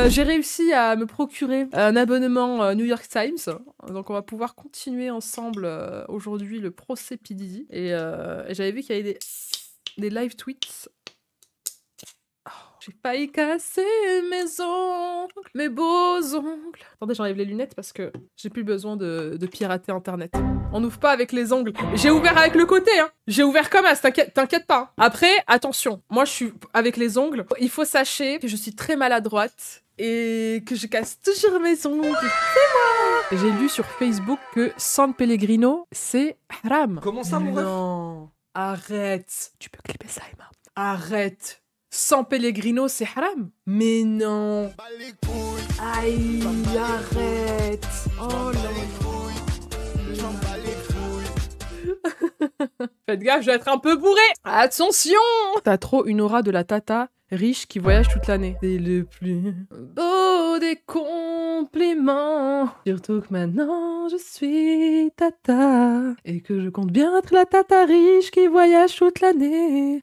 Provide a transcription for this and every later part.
J'ai réussi à me procurer un abonnement New York Times. Donc on va pouvoir continuer ensemble aujourd'hui le procès P. Diddy. Et j'avais vu qu'il y avait des live tweets. Oh, j'ai failli casser mes ongles, mes beaux ongles. Attendez, j'enlève les lunettes parce que j'ai plus besoin de pirater Internet. On n'ouvre pas avec les ongles. J'ai ouvert avec le côté, hein. J'ai ouvert comme as, t'inquiète pas. Hein. Après, attention, moi je suis avec les ongles. Il faut sachez que je suis très maladroite et que je casse toujours mes ongles. C'est moi. J'ai lu sur Facebook que San Pellegrino, c'est haram. Comment ça, mon ref? Non, arrête. Tu peux clipper ça, Emma. Arrête. San Pellegrino, c'est haram? Mais non. Aïe, arrête. Oh là là. Faites gaffe, je vais être un peu bourré. Attention. T'as trop une aura de la tata riche qui voyage toute l'année. C'est le plus beau des compliments. Surtout que maintenant je suis tata. Et que je compte bien être la tata riche qui voyage toute l'année.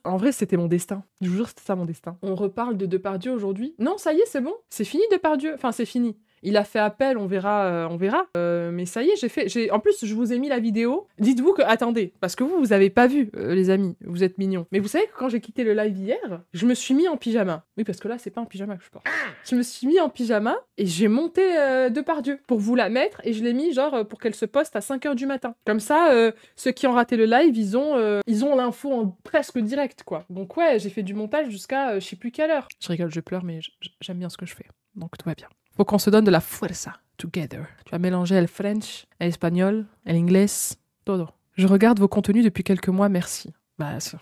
En vrai, c'était mon destin. Je vous jure, c'était ça mon destin. On reparle de Depardieu aujourd'hui. Non, ça y est, c'est bon. C'est fini Depardieu. Enfin, c'est fini. Il a fait appel, on verra. Mais ça y est, En plus, je vous ai mis la vidéo. Dites-vous que... Attendez, parce que vous avez pas vu, les amis. Vous êtes mignons. Mais vous savez que quand j'ai quitté le live hier, je me suis mis en pyjama. Oui, parce que là, c'est pas un pyjama que je porte. Je me suis mis en pyjama et j'ai monté Depardieu pour vous la mettre et je l'ai mis, genre, pour qu'elle se poste à 5h du matin. Comme ça, ceux qui ont raté le live, ils ont l'info en presque direct, quoi. Donc ouais, j'ai fait du montage jusqu'à je sais plus quelle heure. Je rigole, je pleure, mais j'aime bien ce que je fais. Donc tout va bien. Faut qu'on se donne de la fuerza together. Tu vas mélanger le French, l'espagnol, l'inglais, todo. Je regarde vos contenus depuis quelques mois, merci. Bah, ça.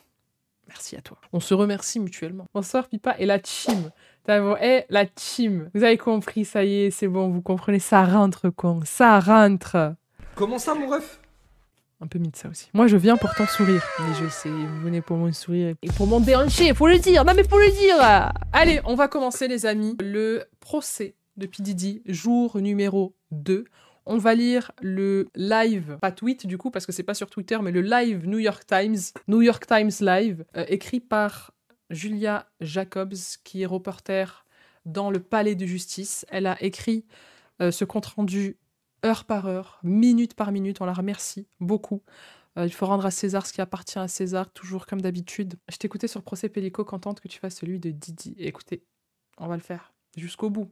Merci à toi. On se remercie mutuellement. Bonsoir Pipa et la team. La team. Vous avez compris, ça y est, c'est bon, vous comprenez, ça rentre, con. Ça rentre. Comment ça, mon ref? Un peu mis de ça aussi. Moi, je viens pour ton sourire. Mais je sais, vous venez pour mon sourire. Et pour mon déhanché, faut le dire. Non, mais faut le dire. Allez, on va commencer, les amis. Le procès de P. Diddy, jour numéro 2. On va lire le live, pas tweet du coup, parce que c'est pas sur Twitter, mais le live New York Times Live, écrit par Julia Jacobs, qui est reporter dans le palais de justice. Elle a écrit ce compte-rendu heure par heure, minute par minute. On la remercie beaucoup. Il faut rendre à César ce qui appartient à César, toujours comme d'habitude. Je t'écoutais sur Procès Pellico, contente que tu fasses celui de Diddy. Et écoutez, on va le faire. Jusqu'au bout,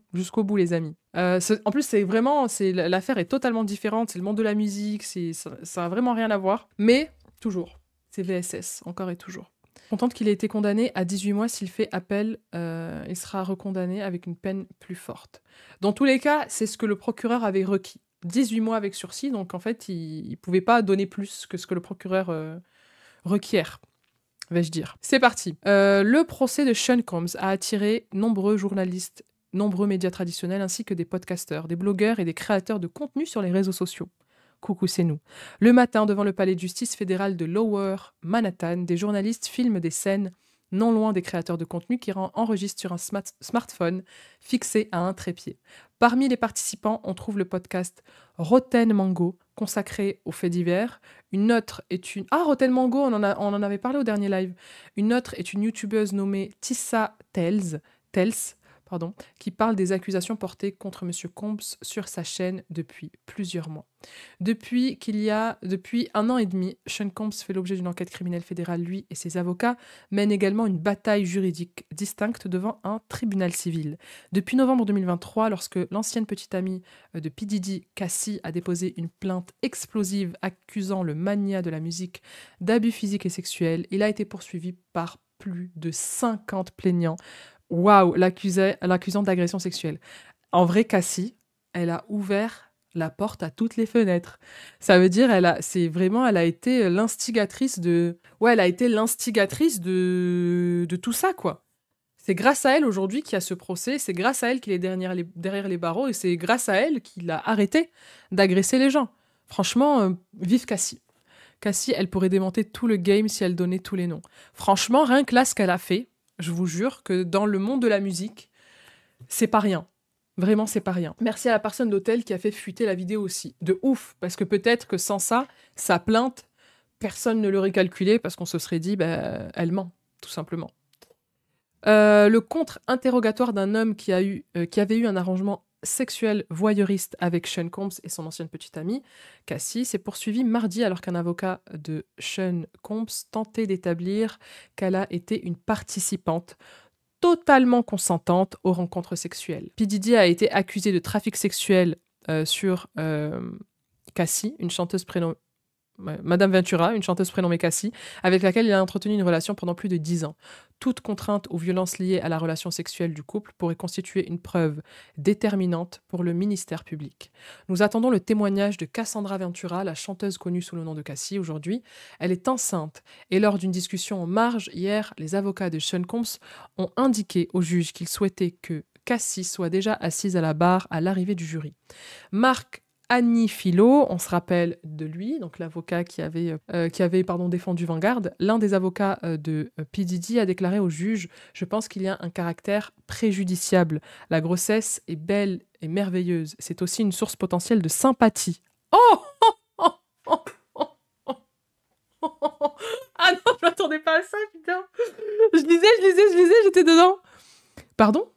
les amis. En plus, l'affaire est totalement différente. C'est le monde de la musique, ça a vraiment rien à voir. Mais toujours, c'est VSS, encore et toujours. Contente qu'il ait été condamné à 18 mois. S'il fait appel, il sera recondamné avec une peine plus forte. Dans tous les cas, c'est ce que le procureur avait requis. 18 mois avec sursis, donc en fait, il ne pouvait pas donner plus que ce que le procureur requiert. Vais-je dire. C'est parti. Le procès de Sean Combs a attiré nombreux journalistes, nombreux médias traditionnels, ainsi que des podcasteurs, des blogueurs et des créateurs de contenu sur les réseaux sociaux. Coucou, c'est nous. Le matin, devant le palais de justice fédéral de Lower Manhattan, des journalistes filment des scènes non loin des créateurs de contenu qui enregistrent sur un smartphone fixé à un trépied. Parmi les participants, on trouve le podcast Rotten Mango, consacré aux faits divers. Une autre est une... Ah, Rotten Mango, on en avait parlé au dernier live. Une autre est une youtubeuse nommée Tissa Tells, qui parle des accusations portées contre M. Combs sur sa chaîne depuis plusieurs mois. Depuis 1 an et demi, Sean Combs fait l'objet d'une enquête criminelle fédérale. Lui et ses avocats mènent également une bataille juridique distincte devant un tribunal civil. Depuis novembre 2023, lorsque l'ancienne petite amie de P. Diddy, Cassie, a déposé une plainte explosive accusant le magnat de la musique d'abus physiques et sexuels, il a été poursuivi par plus de 50 plaignants. Waouh, l'accusant d'agression sexuelle. En vrai, Cassie, elle a ouvert la porte à toutes les fenêtres. Ça veut dire, elle a été l'instigatrice de... Ouais, elle a été l'instigatrice de tout ça, quoi. C'est grâce à elle, aujourd'hui, qu'il y a ce procès. C'est grâce à elle qu'il est derrière les barreaux. Et c'est grâce à elle qu'il a arrêté d'agresser les gens. Franchement, vive Cassie. Cassie, elle pourrait démonter tout le game si elle donnait tous les noms. Franchement, rien que là, ce qu'elle a fait... Je vous jure que dans le monde de la musique, c'est pas rien. Vraiment, c'est pas rien. Merci à la personne d'Hôtel qui a fait fuiter la vidéo aussi. De ouf, parce que peut-être que sans ça, sa plainte, personne ne l'aurait calculée parce qu'on se serait dit, elle ment, tout simplement. Le contre-interrogatoire d'un homme qui avait eu un arrangement sexuel voyeuriste avec Sean Combs et son ancienne petite amie, Cassie, s'est poursuivi mardi alors qu'un avocat de Sean Combs tentait d'établir qu'elle a été une participante totalement consentante aux rencontres sexuelles. P. Diddy a été accusé de trafic sexuel sur Cassie, une chanteuse prénommée Madame Ventura, une chanteuse prénommée Cassie, avec laquelle il a entretenu une relation pendant plus de 10 ans. Toute contrainte ou violence liée à la relation sexuelle du couple pourrait constituer une preuve déterminante pour le ministère public. Nous attendons le témoignage de Cassandra Ventura, la chanteuse connue sous le nom de Cassie aujourd'hui. Elle est enceinte et lors d'une discussion en marge, hier, les avocats de Sean Combs ont indiqué au juge qu'ils souhaitaient que Cassie soit déjà assise à la barre à l'arrivée du jury. Marc Annie Philo, on se rappelle de lui, donc l'avocat qui avait défendu Vanguard. L'un des avocats de P. Diddy a déclaré au juge « Je pense qu'il y a un caractère préjudiciable. La grossesse est belle et merveilleuse. C'est aussi une source potentielle de sympathie. » Oh Ah non, je m'attendais pas à ça, putain. Je lisais, j'étais dedans. Pardon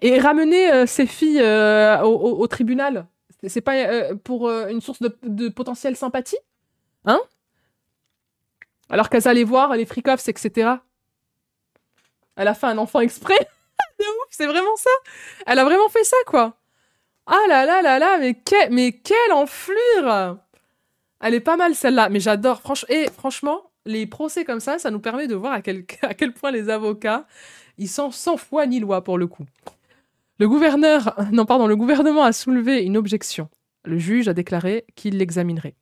Et ramener ses filles au tribunal, c'est pas pour une source de potentielle sympathie, hein? Alors qu'elles allaient voir les freak-offs, etc. Elle a fait un enfant exprès. De ouf, c'est vraiment ça. Elle a vraiment fait ça, quoi. Ah là là là là, mais quelle enflure. Elle est pas mal, celle-là. Mais j'adore. Franchement, les procès comme ça nous permet de voir à quel point les avocats, ils sont sans foi ni loi, pour le coup. Le gouvernement a soulevé une objection. Le juge a déclaré qu'il l'examinerait.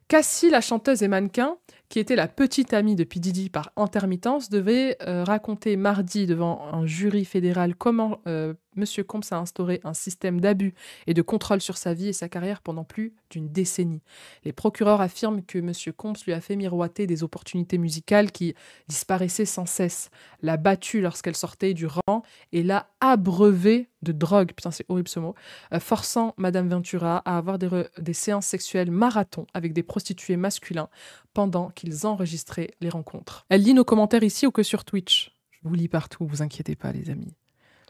Cassie, la chanteuse et mannequin, qui était la petite amie de P. Diddy par intermittence, devait raconter mardi devant un jury fédéral comment M. Combs a instauré un système d'abus et de contrôle sur sa vie et sa carrière pendant plus d'une décennie. Les procureurs affirment que M. Combs lui a fait miroiter des opportunités musicales qui disparaissaient sans cesse, l'a battue lorsqu'elle sortait du rang et l'a abreuvée de drogue, putain c'est horrible ce mot, forçant Madame Ventura à avoir des séances sexuelles marathon avec des prostituées masculins pendant qu'ils enregistraient les rencontres. Elle lit nos commentaires ici ou que sur Twitch. Je vous lis partout, vous inquiétez pas les amis.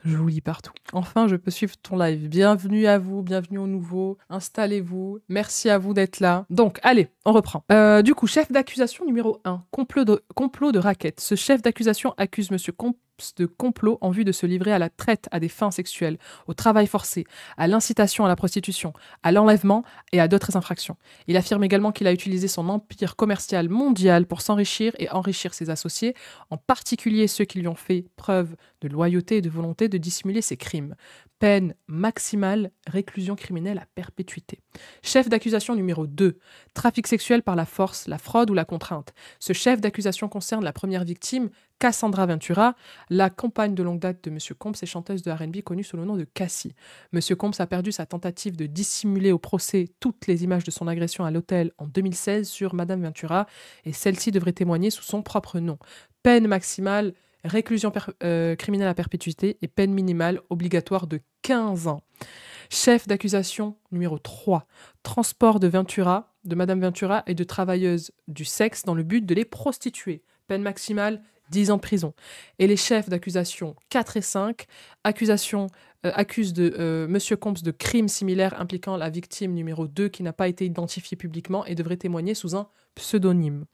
Je vous lis partout. Enfin, je peux suivre ton live. Bienvenue à vous, bienvenue aux nouveaux. Installez-vous. Merci à vous d'être là. Donc, allez, on reprend. Du coup, chef d'accusation numéro 1. Complot de racket. Ce chef d'accusation accuse Monsieur Combs de complot en vue de se livrer à la traite à des fins sexuelles, au travail forcé, à l'incitation à la prostitution, à l'enlèvement et à d'autres infractions. Il affirme également qu'il a utilisé son empire commercial mondial pour s'enrichir et enrichir ses associés, en particulier ceux qui lui ont fait preuve de loyauté et de volonté de dissimuler ses crimes. Peine maximale, réclusion criminelle à perpétuité. Chef d'accusation numéro 2. Trafic sexuel par la force, la fraude ou la contrainte. Ce chef d'accusation concerne la première victime, Cassandra Ventura, la compagne de longue date de M. Combs et chanteuse de R&B connue sous le nom de Cassie. M. Combs a perdu sa tentative de dissimuler au procès toutes les images de son agression à l'hôtel en 2016 sur Madame Ventura et celle-ci devrait témoigner sous son propre nom. Peine maximale, réclusion criminelle à perpétuité et peine minimale obligatoire de 15 ans. Chef d'accusation numéro 3. Transport de Madame Ventura et de travailleuses du sexe dans le but de les prostituer. Peine maximale, 10 ans de prison. Et les chefs d'accusation 4 et 5 accusent M. Combs de crimes similaires impliquant la victime numéro 2 qui n'a pas été identifiée publiquement et devrait témoigner sous un pseudonyme.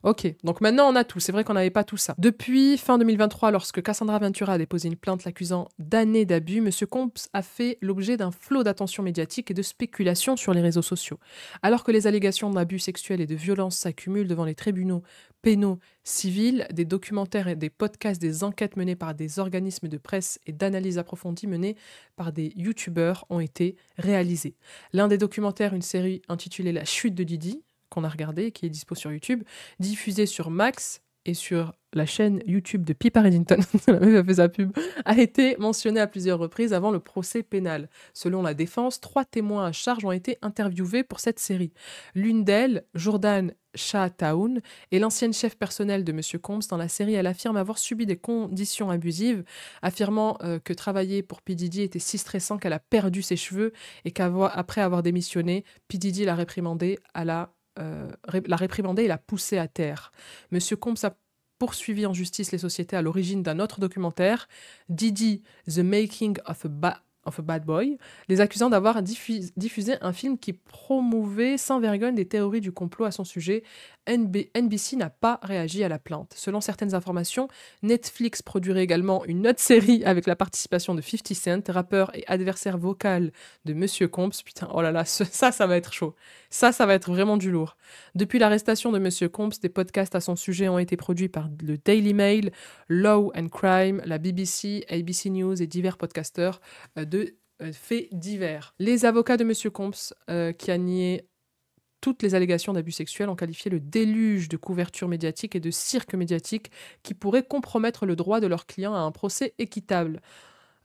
Ok, donc maintenant on a tout. C'est vrai qu'on n'avait pas tout ça. Depuis fin 2023, lorsque Cassandra Ventura a déposé une plainte l'accusant d'années d'abus, M. Combs a fait l'objet d'un flot d'attention médiatique et de spéculation sur les réseaux sociaux. Alors que les allégations d'abus sexuels et de violence s'accumulent devant les tribunaux pénaux civils, des documentaires et des podcasts, des enquêtes menées par des organismes de presse et d'analyse approfondie menées par des youtubeurs ont été réalisés. L'un des documentaires, une série intitulée La chute de Diddy, qu'on a regardé, qui est dispo sur YouTube, diffusé sur Max et sur la chaîne YouTube de Pippa Reddington, la meuf a fait sa pub, a été mentionné à plusieurs reprises avant le procès pénal. Selon la défense, 3 témoins à charge ont été interviewés pour cette série. L'une d'elles, Jordan Shahtown, est l'ancienne chef personnelle de M. Combs. Dans la série, elle affirme avoir subi des conditions abusives, affirmant que travailler pour P. Diddy était si stressant qu'elle a perdu ses cheveux et qu'après avoir démissionné, P. Diddy l'a réprimandée et l'a poussée à terre. M. Combs a poursuivi en justice les sociétés à l'origine d'un autre documentaire, Diddy, The Making of a Bad Boy, les accusant d'avoir diffusé un film qui promouvait sans vergogne des théories du complot à son sujet. NBC n'a pas réagi à la plainte. Selon certaines informations, Netflix produirait également une autre série avec la participation de 50 Cent, rappeur et adversaire vocal de Monsieur Combs. Putain, oh là là, ça va être chaud. Ça va être vraiment du lourd. Depuis l'arrestation de Monsieur Combs, des podcasts à son sujet ont été produits par le Daily Mail, Law and Crime, la BBC, ABC News et divers podcasteurs de faits divers. Les avocats de Monsieur Combs, qui a nié toutes les allégations d'abus sexuels, ont qualifié le déluge de couverture médiatique et de cirque médiatique qui pourrait compromettre le droit de leurs clients à un procès équitable.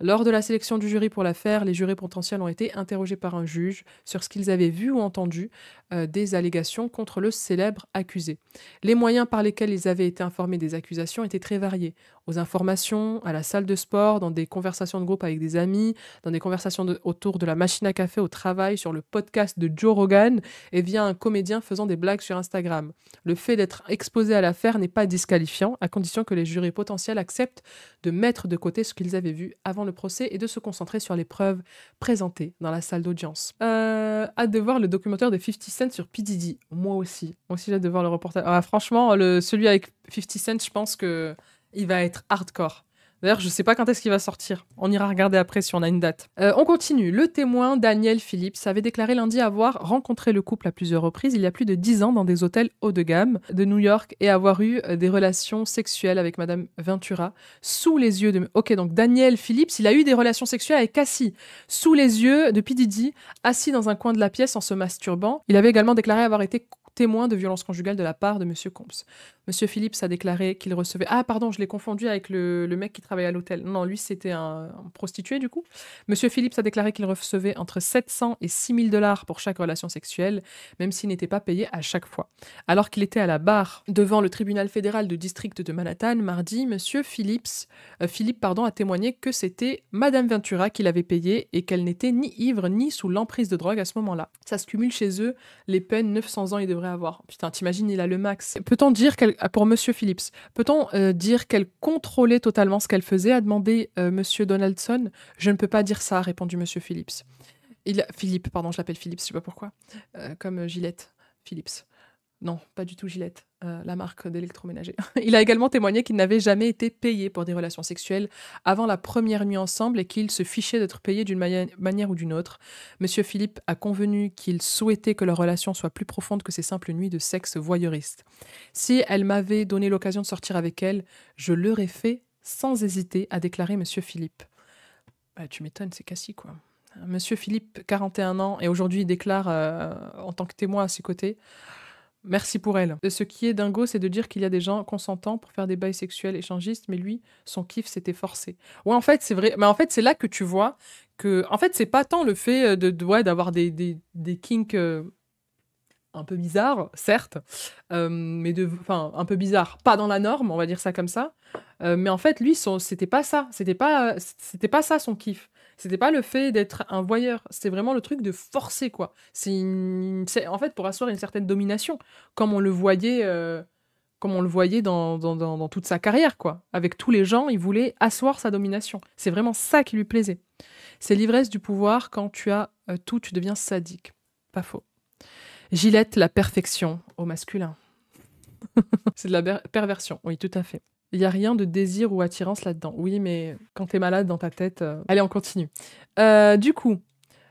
Lors de la sélection du jury pour l'affaire, les jurés potentiels ont été interrogés par un juge sur ce qu'ils avaient vu ou entendu des allégations contre le célèbre accusé. Les moyens par lesquels ils avaient été informés des accusations étaient très variés. Aux informations, à la salle de sport, dans des conversations de groupe avec des amis, dans des conversations autour de la machine à café au travail, sur le podcast de Joe Rogan et via un comédien faisant des blagues sur Instagram. Le fait d'être exposé à l'affaire n'est pas disqualifiant, à condition que les jurés potentiels acceptent de mettre de côté ce qu'ils avaient vu avant le procès et de se concentrer sur les preuves présentées dans la salle d'audience. Hâte de voir le documentaire de 50 Cent sur P. Diddy. Moi aussi j'ai hâte de voir le reportage. Ah, franchement, celui avec 50 Cent, je pense que il va être hardcore. D'ailleurs, je sais pas quand est-ce qu'il va sortir. On ira regarder après si on a une date. On continue. Le témoin Daniel Phillips avait déclaré lundi avoir rencontré le couple à plusieurs reprises il y a plus de 10 ans dans des hôtels haut de gamme de New York et avoir eu des relations sexuelles avec Madame Ventura sous les yeux de... Ok, donc Daniel Phillips, il a eu des relations sexuelles avec Cassie sous les yeux de P. Diddy, assis dans un coin de la pièce en se masturbant. Il avait également déclaré avoir été témoin de violences conjugales de la part de Monsieur Combs. Monsieur Phillips a déclaré qu'il recevait... Ah, pardon, je l'ai confondu avec le mec qui travaillait à l'hôtel. Non, lui, c'était un prostitué, du coup. Monsieur Phillips a déclaré qu'il recevait entre 700 et 6 000 $ pour chaque relation sexuelle, même s'il n'était pas payé à chaque fois. Alors qu'il était à la barre devant le tribunal fédéral de district de Manhattan, mardi, Monsieur Philippe a témoigné que c'était Madame Ventura qui l'avait payé et qu'elle n'était ni ivre ni sous l'emprise de drogue à ce moment-là. Ça se cumule chez eux, les peines, 900 ans, il devrait avoir. Putain, t'imagines, il a le max. Peut-on dire pour Monsieur Phillips, peut-on dire qu'elle contrôlait totalement ce qu'elle faisait, a demandé Monsieur Donaldson. Je ne peux pas dire ça, a répondu Monsieur Phillips. Philippe, pardon, je l'appelle Phillips, je sais pas pourquoi. Comme Gillette, Philips. Non, pas du tout Gillette, la marque d'électroménager. Il a également témoigné qu'il n'avait jamais été payé pour des relations sexuelles avant la première nuit ensemble et qu'il se fichait d'être payé d'une manière ou d'une autre. Monsieur Philippe a convenu qu'il souhaitait que leur relation soit plus profonde que ces simples nuits de sexe voyeuriste. Si elle m'avait donné l'occasion de sortir avec elle, je l'aurais fait sans hésiter, a déclaré Monsieur Philippe. Bah, tu m'étonnes, c'est Cassie, quoi. Monsieur Philippe, 41 ans, et aujourd'hui il déclare en tant que témoin à ses côtés: merci pour elle. Ce qui est dingo, c'est de dire qu'il y a des gens consentants pour faire des bails sexuels échangistes, mais lui, son kiff, c'était forcé. Ouais, en fait, c'est vrai. Mais en fait, c'est là que tu vois que... En fait, c'est pas tant le fait d'avoir des kinks un peu bizarres, certes, mais un peu bizarres. Pas dans la norme, on va dire ça comme ça. Mais en fait, lui, c'était pas ça. C'était pas ça, son kiff. C'était pas le fait d'être un voyeur, c'était vraiment le truc de forcer, quoi. C'est en fait pour asseoir une certaine domination, comme on le voyait dans toute sa carrière, quoi. Avec tous les gens, il voulait asseoir sa domination. C'est vraiment ça qui lui plaisait. C'est l'ivresse du pouvoir, quand tu as tout, tu deviens sadique. Pas faux. Gillette, la perfection au masculin. C'est de la perversion, oui, tout à fait. Il n'y a rien de désir ou attirance là-dedans. Oui, mais quand t'es malade dans ta tête... Allez, on continue. Du coup,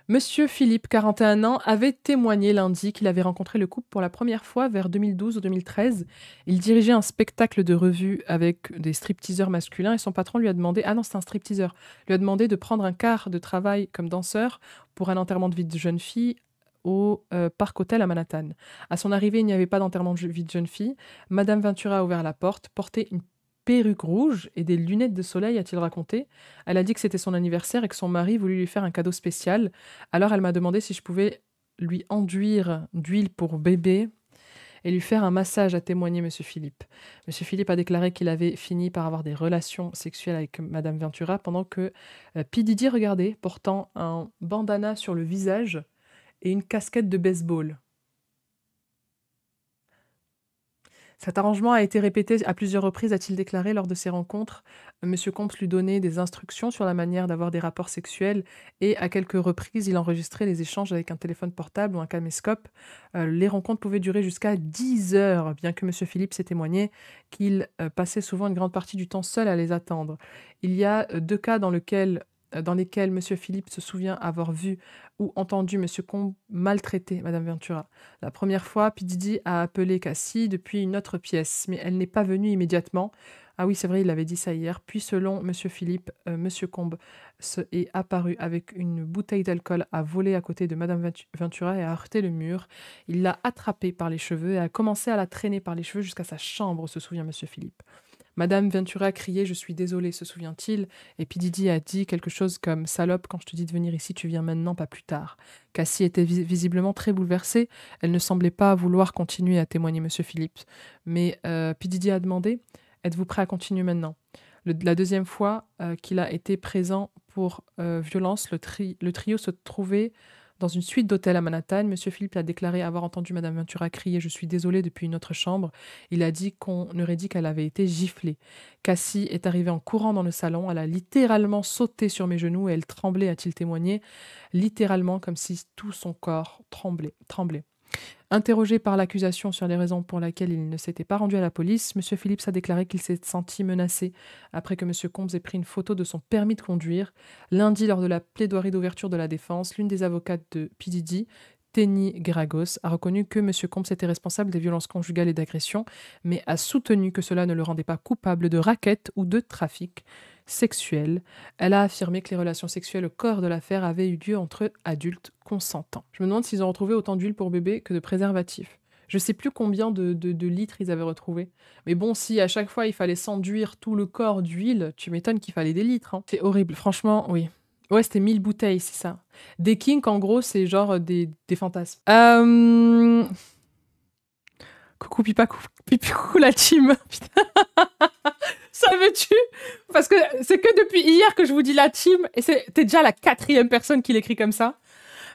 Monsieur Philippe, 41 ans, avait témoigné lundi qu'il avait rencontré le couple pour la première fois vers 2012 ou 2013. Il dirigeait un spectacle de revue avec des stripteaseurs masculins et son patron lui a demandé... Ah non, c'est un stripteaseur. Lui a demandé de prendre un quart de travail comme danseur pour un enterrement de vie de jeune fille au Parc Hôtel à Manhattan. À son arrivée, il n'y avait pas d'enterrement de vie de jeune fille. Madame Ventura a ouvert la porte, portait une perruque rouge et des lunettes de soleil, a-t-il raconté. Elle a dit que c'était son anniversaire et que son mari voulait lui faire un cadeau spécial. Alors elle m'a demandé si je pouvais lui enduire d'huile pour bébé et lui faire un massage, a témoigné Monsieur Philippe. Monsieur Philippe a déclaré qu'il avait fini par avoir des relations sexuelles avec Madame Ventura pendant que P. Diddy regardait, portant un bandana sur le visage et une casquette de baseball. Cet arrangement a été répété à plusieurs reprises, a-t-il déclaré lors de ses rencontres. Monsieur Combs lui donnait des instructions sur la manière d'avoir des rapports sexuels et à quelques reprises, il enregistrait les échanges avec un téléphone portable ou un caméscope. Les rencontres pouvaient durer jusqu'à 10 heures, bien que Monsieur Philippe s'est témoigné qu'il passait souvent une grande partie du temps seul à les attendre. Il y a 2 cas dans lesquels Monsieur Philippe se souvient avoir vu ou entendu Monsieur Combs maltraiter Madame Ventura. La première fois, P. Diddy a appelé Cassie depuis une autre pièce, mais elle n'est pas venue immédiatement. Ah oui, c'est vrai, il avait dit ça hier. Puis, selon Monsieur Philippe, Monsieur Combs est apparu avec une bouteille d'alcool, a volé à côté de Madame Ventura et a heurté le mur. Il l'a attrapée par les cheveux et a commencé à la traîner par les cheveux jusqu'à sa chambre, se souvient Monsieur Philippe. Madame Ventura criait « Je suis désolé », se souvient-il, et P. Diddy a dit quelque chose comme « Salope, quand je te dis de venir ici, tu viens maintenant, pas plus tard ». Cassie était visiblement très bouleversée. Elle ne semblait pas vouloir continuer à témoigner Monsieur Philippe. Mais P. Diddy a demandé « Êtes-vous prêt à continuer maintenant ?» La deuxième fois qu'il a été présent pour violence, le trio se trouvait dans une suite d'hôtels à Manhattan. Monsieur Philippe a déclaré avoir entendu Madame Ventura crier « Je suis désolé » depuis une autre chambre. Il a dit qu'on aurait dit qu'elle avait été giflée. Cassie est arrivée en courant dans le salon. Elle a littéralement sauté sur mes genoux et elle tremblait, a-t-il témoigné. Littéralement, comme si tout son corps tremblait. Interrogé par l'accusation sur les raisons pour lesquelles il ne s'était pas rendu à la police, M. Phillips a déclaré qu'il s'est senti menacé après que M. Combs ait pris une photo de son permis de conduire. Lundi, lors de la plaidoirie d'ouverture de la défense, l'une des avocates de P. Diddy, Tenny Gragos, a reconnu que M. Combs était responsable des violences conjugales et d'agressions, mais a soutenu que cela ne le rendait pas coupable de racket ou de trafic sexuel. Elle a affirmé que les relations sexuelles au cœur de l'affaire avaient eu lieu entre adultes consentants. Je me demande s'ils ont retrouvé autant d'huile pour bébé que de préservatifs. Je sais plus combien de litres ils avaient retrouvé. Mais bon, si à chaque fois il fallait s'enduire tout le corps d'huile, tu m'étonnes qu'il fallait des litres. Hein. C'est horrible, franchement, oui. Ouais, c'était 1000 bouteilles, c'est ça. Des kinks, en gros, c'est genre des fantasmes. Coucou pipa, coucou la team. Putain. Ça me tue. Parce que c'est que depuis hier que je vous dis la team, et t'es déjà la 4e personne qui l'écrit comme ça.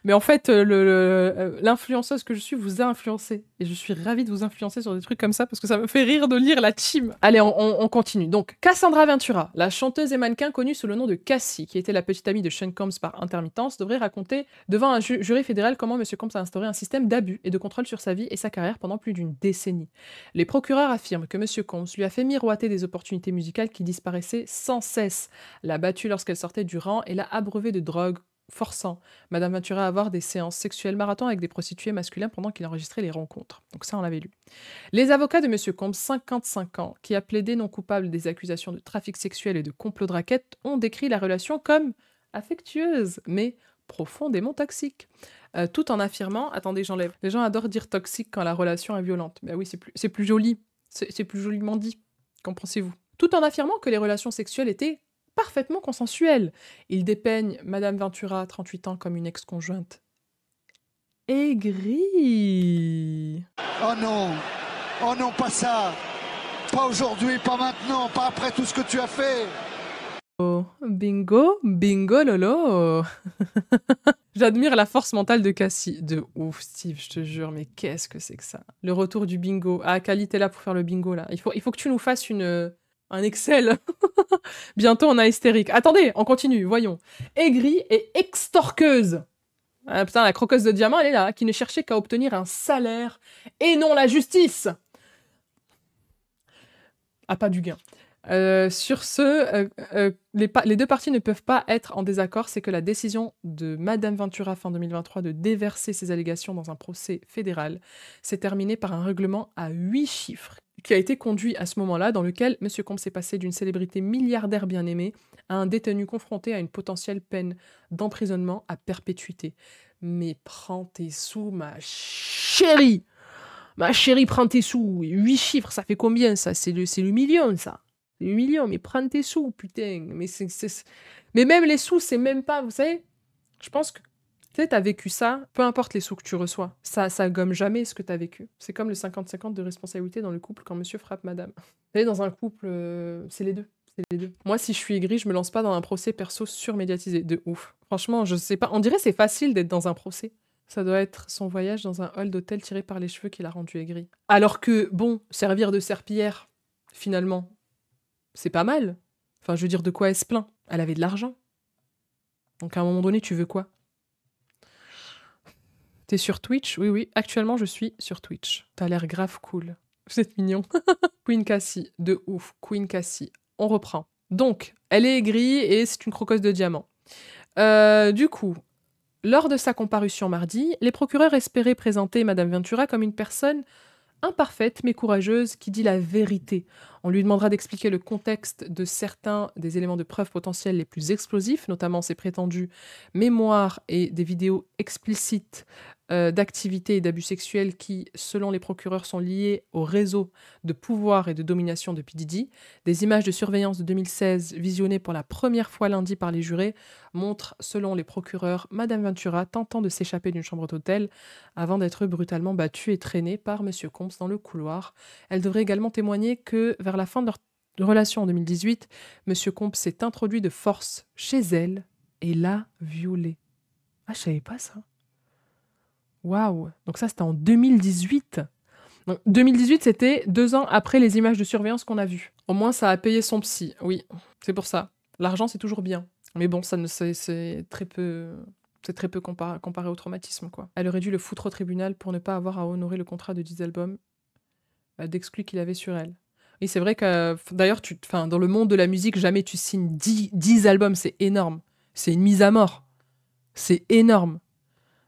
Mais en fait, l'influenceuse que je suis vous a influencé. Et je suis ravie de vous influencer sur des trucs comme ça parce que ça me fait rire de lire la team. Allez, on continue. Donc, Cassandra Ventura, la chanteuse et mannequin connue sous le nom de Cassie, qui était la petite amie de Sean Combs par intermittence, devrait raconter devant un jury fédéral comment M. Combs a instauré un système d'abus et de contrôle sur sa vie et sa carrière pendant plus d'une décennie. Les procureurs affirment que M. Combs lui a fait miroiter des opportunités musicales qui disparaissaient sans cesse, l'a battue lorsqu'elle sortait du rang et l'a abreuvée de drogue, forçant Madame Ventura à avoir des séances sexuelles marathon avec des prostituées masculins pendant qu'il enregistrait les rencontres. Donc ça, on l'avait lu. Les avocats de M. Combs, 55 ans, qui a plaidé non coupable des accusations de trafic sexuel et de complot de raquettes, ont décrit la relation comme affectueuse, mais profondément toxique. Tout en affirmant... Attendez, j'enlève. Les gens adorent dire toxique quand la relation est violente. Ben oui, c'est plus joli. C'est plus joliment dit. Qu'en pensez-vous? Tout en affirmant que les relations sexuelles étaient parfaitement consensuel. Il dépeigne Madame Ventura, 38 ans, comme une ex-conjointe aigrie. Oh non, pas ça. Pas aujourd'hui, pas maintenant, pas après tout ce que tu as fait. Oh, bingo, bingo lolo. J'admire la force mentale de Cassie. De ouf, Steve, je te jure, mais qu'est-ce que c'est que ça? Le retour du bingo. Ah, Kali, t'es là pour faire le bingo, là. Il faut que tu nous fasses un Excel. Bientôt, on a hystérique. Attendez, on continue, voyons. Aigrie et extorqueuse. Ah, putain, la croqueuse de diamant, elle est là, qui ne cherchait qu'à obtenir un salaire et non la justice. Ah, pas du gain. Sur ce, les deux parties ne peuvent pas être en désaccord, c'est que la décision de Madame Ventura fin 2023 de déverser ses allégations dans un procès fédéral s'est terminée par un règlement à 8 chiffres qui a été conduit à ce moment-là, dans lequel M. Combs s'est passé d'une célébrité milliardaire bien-aimée à un détenu confronté à une potentielle peine d'emprisonnement à perpétuité. Mais prends tes sous, ma chérie! Ma chérie, prends tes sous! 8 chiffres, ça fait combien, ça? C'est le million, ça! C'est le million, mais prends tes sous, putain! Mais même les sous, c'est même pas, vous savez? Je pense que tu sais, t'as vécu ça, peu importe les sous que tu reçois, ça gomme jamais ce que t'as vécu. C'est comme le 50-50 de responsabilité dans le couple quand monsieur frappe madame. Vous savez, dans un couple, c'est les deux. C'est les deux. Moi, si je suis aigrie, je me lance pas dans un procès perso surmédiatisé. De ouf. Franchement, je sais pas. On dirait c'est facile d'être dans un procès. Ça doit être son voyage dans un hall d'hôtel tiré par les cheveux qui l'a rendu aigri. Alors que, bon, servir de serpillière, finalement, c'est pas mal. Enfin, je veux dire, de quoi elle se plaint? Elle avait de l'argent. Donc à un moment donné, tu veux quoi? T'es sur Twitch? Oui, oui. Actuellement, je suis sur Twitch. T'as l'air grave cool. Vous êtes mignon. Queen Cassie, de ouf. Queen Cassie. On reprend. Donc, elle est aigrie et c'est une croqueuse de diamants. Du coup, lors de sa comparution mardi, les procureurs espéraient présenter Madame Ventura comme une personne imparfaite mais courageuse qui dit la vérité. On lui demandera d'expliquer le contexte de certains des éléments de preuve potentiels les plus explosifs, notamment ses prétendues mémoires et des vidéos explicites d'activités et d'abus sexuels qui, selon les procureurs, sont liés au réseau de pouvoir et de domination de P. Diddy. Des images de surveillance de 2016 visionnées pour la première fois lundi par les jurés montrent, selon les procureurs, Madame Ventura tentant de s'échapper d'une chambre d'hôtel avant d'être brutalement battue et traînée par Monsieur Combs dans le couloir. Elle devrait également témoigner que, vers la fin de leur relation en 2018, Monsieur Combs s'est introduit de force chez elle et l'a violée. Ah, je savais pas ça. Waouh! Donc ça, c'était en 2018. Donc 2018, c'était 2 ans après les images de surveillance qu'on a vues. Au moins, ça a payé son psy. Oui, c'est pour ça. L'argent, c'est toujours bien. Mais bon, ça c'est très peu... C'est très peu comparé au traumatisme, quoi. Elle aurait dû le foutre au tribunal pour ne pas avoir à honorer le contrat de 10 albums d'exclus qu'il avait sur elle. Oui, c'est vrai que, d'ailleurs, dans le monde de la musique, jamais tu signes 10 albums, c'est énorme. C'est une mise à mort. C'est énorme.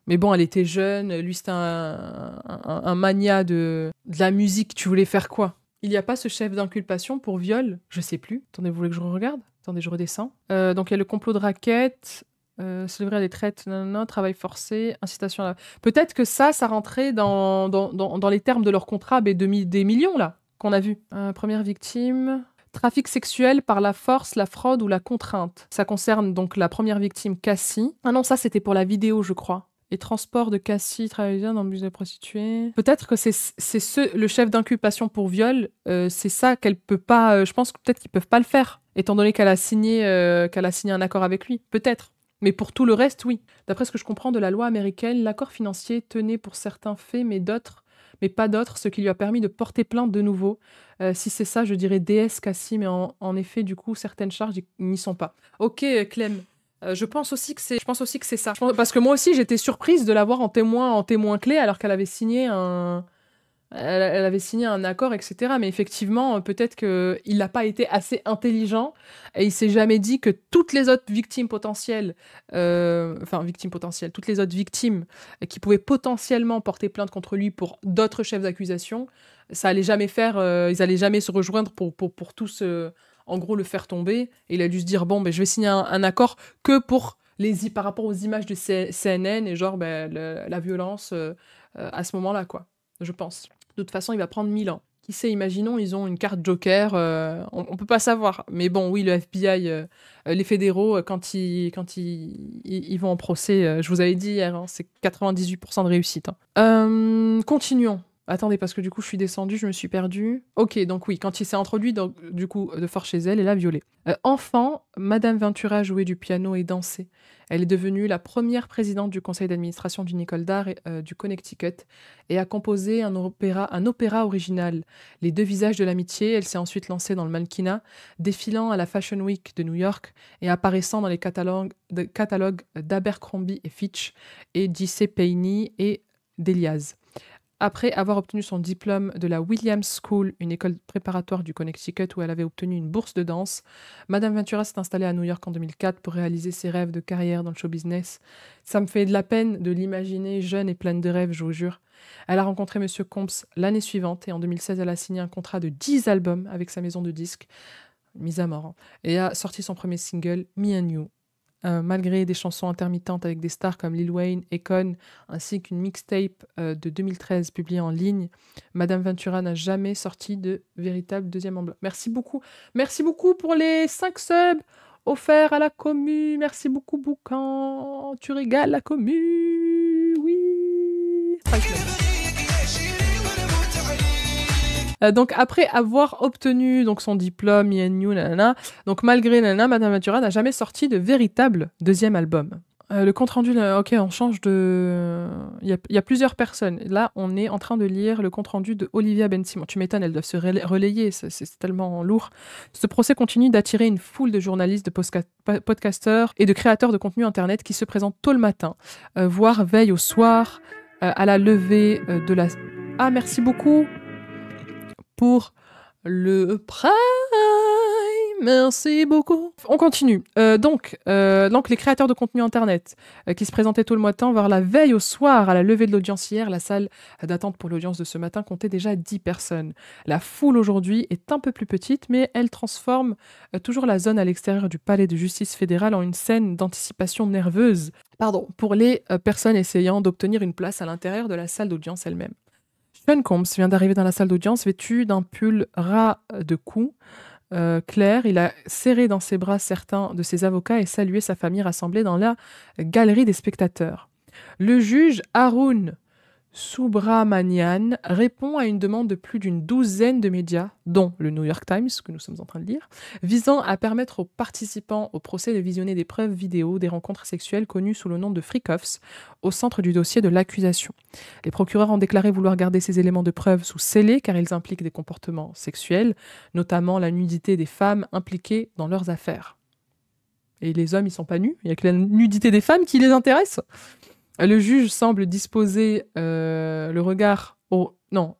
Mais bon, elle était jeune, lui c'était un mania de la musique, tu voulais faire quoi? Il n'y a pas ce chef d'inculpation pour viol? Je sais plus. Attendez, vous voulez que je regarde? Attendez, je redescends. Donc il y a le complot de raquette, se livrer à des traites, travail forcé, incitation à la... Peut-être que ça rentrait dans les termes de leur contrat des millions, là, qu'on a vu. Première victime... Trafic sexuel par la force, la fraude ou la contrainte. Ça concerne donc la première victime, Cassie. Ah non, ça c'était pour la vidéo, je crois. Et transport de Cassie, travailleur dans le bus de prostituée. Peut-être que c'est le chef d'inculpation pour viol, c'est ça qu'elle peut pas... je pense que peut-être qu'ils peuvent pas le faire, étant donné qu'elle a signé un accord avec lui. Peut-être. Mais pour tout le reste, oui. D'après ce que je comprends de la loi américaine, l'accord financier tenait pour certains faits, mais pas d'autres, ce qui lui a permis de porter plainte de nouveau. Si c'est ça, je dirais DS Cassie, mais en effet, du coup, certaines charges n'y sont pas. Ok, Clem. Je pense aussi que c'est ça. Parce que moi aussi, j'étais surprise de l'avoir en témoin clé, alors qu'elle avait signé elle avait signé un accord, etc. Mais effectivement, peut-être qu'il n'a pas été assez intelligent et il s'est jamais dit que toutes les autres victimes potentielles, toutes les autres victimes qui pouvaient potentiellement porter plainte contre lui pour d'autres chefs d'accusation, ça allait jamais faire, ils allaient jamais se rejoindre pour tous, en gros, le faire tomber. Et il a dû se dire, bon, je vais signer un accord que pour par rapport aux images de CNN et genre la violence à ce moment-là, quoi. Je pense. De toute façon, il va prendre 1000 ans. Qui sait, imaginons, ils ont une carte Joker. On peut pas savoir. Mais bon, oui, le FBI, les fédéraux, quand ils vont en procès, je vous avais dit hier, c'est 98% de réussite. Continuons. Attendez, parce que du coup, je suis descendue, je me suis perdue. Ok, donc oui, quand il s'est introduit, du coup, de force chez elle, elle l'a violée. Enfant, Madame Ventura jouait du piano et dansait. Elle est devenue la première présidente du conseil d'administration d'une école d'art du Connecticut et a composé un opéra original, Les deux visages de l'amitié. Elle s'est ensuite lancée dans le mannequinat, défilant à la Fashion Week de New York et apparaissant dans les catalogues d'Abercrombie et Fitch et J.C. Penney et d'Elias. Après avoir obtenu son diplôme de la Williams School, une école préparatoire du Connecticut où elle avait obtenu une bourse de danse, Madame Ventura s'est installée à New York en 2004 pour réaliser ses rêves de carrière dans le show business. Ça me fait de la peine de l'imaginer jeune et pleine de rêves, je vous jure. Elle a rencontré Monsieur Combs l'année suivante et en 2016, elle a signé un contrat de 10 albums avec sa maison de disques, mise à mort, et a sorti son premier single, Me and You. Malgré des chansons intermittentes avec des stars comme Lil Wayne, Akon, ainsi qu'une mixtape de 2013 publiée en ligne, Madame Ventura n'a jamais sorti de véritable deuxième album. Merci beaucoup pour les 5 subs offerts à la commu. Merci beaucoup, Boucan. Tu régales la commu. Oui. Donc après avoir obtenu donc son diplôme, Me and You, nanana, donc malgré nanana, Madame Ventura n'a jamais sorti de véritable deuxième album. Le compte rendu, là, ok, on change de... Il y a plusieurs personnes. Là, on est en train de lire le compte rendu de Olivia Ben-Simon. Tu m'étonnes, elles doivent se relayer, c'est tellement lourd. Ce procès continue d'attirer une foule de journalistes, de podcasteurs et de créateurs de contenu Internet qui se présentent tôt le matin, voire veillent au soir, à la levée de la... Ah, merci beaucoup pour le Prime. Merci beaucoup. On continue. Donc, les créateurs de contenu Internet qui se présentaient tôt le matin, voire la veille au soir à la levée de l'audience hier, la salle d'attente pour l'audience de ce matin comptait déjà 10 personnes. La foule aujourd'hui est un peu plus petite, mais elle transforme toujours la zone à l'extérieur du palais de justice fédérale en une scène d'anticipation nerveuse pour les personnes essayant d'obtenir une place à l'intérieur de la salle d'audience elle-même. Sean Combs vient d'arriver dans la salle d'audience vêtu d'un pull ras de cou, clair. Il a serré dans ses bras certains de ses avocats et salué sa famille rassemblée dans la galerie des spectateurs. Le juge Arun Subramanian répond à une demande de plus d'une douzaine de médias, dont le New York Times, que nous sommes en train de lire, visant à permettre aux participants au procès de visionner des preuves vidéo des rencontres sexuelles connues sous le nom de freak-offs au centre du dossier de l'accusation. Les procureurs ont déclaré vouloir garder ces éléments de preuve sous scellés car ils impliquent des comportements sexuels, notamment la nudité des femmes impliquées dans leurs affaires. Et les hommes, ils sont pas nus, il n'y a que la nudité des femmes qui les intéresse. Le juge semble disposé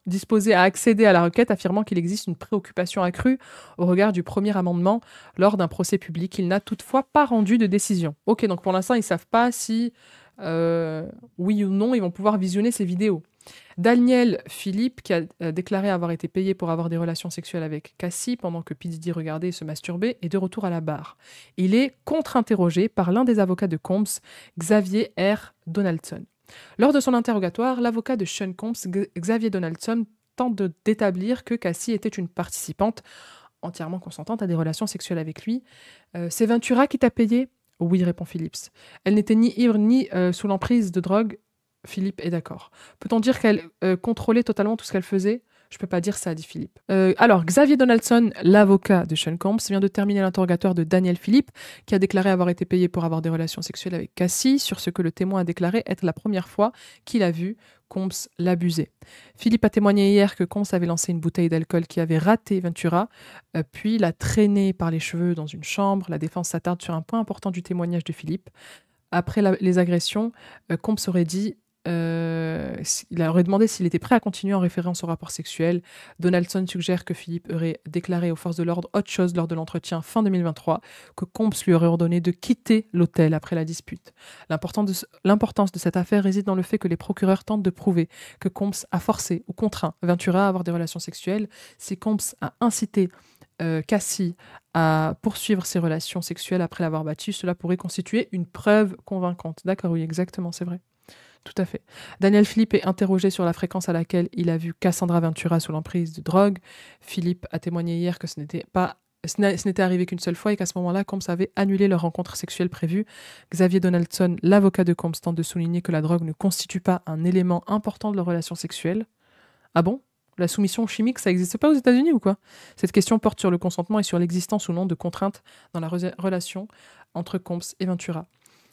disposé à accéder à la requête, affirmant qu'il existe une préoccupation accrue au regard du premier amendement lors d'un procès public. Il n'a toutefois pas rendu de décision. Ok, donc pour l'instant, ils ne savent pas si, oui ou non, ils vont pouvoir visionner ces vidéos. Daniel Philippe, qui a déclaré avoir été payé pour avoir des relations sexuelles avec Cassie pendant que P. Diddy regardait et se masturbait, est de retour à la barre. Il est contre-interrogé par l'un des avocats de Combs, Xavier R. Donaldson. Lors de son interrogatoire, l'avocat de Sean Combs, Xavier Donaldson, tente d'établir que Cassie était une participante entièrement consentante à des relations sexuelles avec lui. C'est Ventura qui t'a payé ? Oui, répond Phillips. Elle n'était ni ivre ni sous l'emprise de drogue. Philippe est d'accord. Peut-on dire qu'elle contrôlait totalement tout ce qu'elle faisait ? Je peux pas dire ça, dit Philippe. Alors, Xavier Donaldson, l'avocat de Sean Combs, vient de terminer l'interrogatoire de Daniel Philippe, qui a déclaré avoir été payé pour avoir des relations sexuelles avec Cassie, sur ce que le témoin a déclaré être la première fois qu'il a vu Combs l'abuser. Philippe a témoigné hier que Combs avait lancé une bouteille d'alcool qui avait raté Ventura, puis l'a traîné par les cheveux dans une chambre. La défense s'attarde sur un point important du témoignage de Philippe. Après les agressions, Combs aurait dit... il aurait demandé s'il était prêt à continuer en référence au rapport sexuel. Donaldson suggère que Philippe aurait déclaré aux forces de l'ordre autre chose lors de l'entretien fin 2023, que Combs lui aurait ordonné de quitter l'hôtel après la dispute. L'importance de cette affaire réside dans le fait que les procureurs tentent de prouver que Combs a forcé ou contraint Ventura à avoir des relations sexuelles. Si Combs a incité Cassie à poursuivre ses relations sexuelles après l'avoir battue, cela pourrait constituer une preuve convaincante. D'accord, oui, exactement, c'est vrai. Tout à fait. Daniel Philippe est interrogé sur la fréquence à laquelle il a vu Cassandra Ventura sous l'emprise de drogue. Philippe a témoigné hier que ce n'était arrivé qu'une seule fois et qu'à ce moment-là, Combs avait annulé leur rencontre sexuelle prévue. Xavier Donaldson, l'avocat de Combs, tente de souligner que la drogue ne constitue pas un élément important de leur relation sexuelle. Ah bon ? La soumission chimique, ça n'existe pas aux États-Unis ou quoi ? Cette question porte sur le consentement et sur l'existence ou non de contraintes dans la relation entre Combs et Ventura.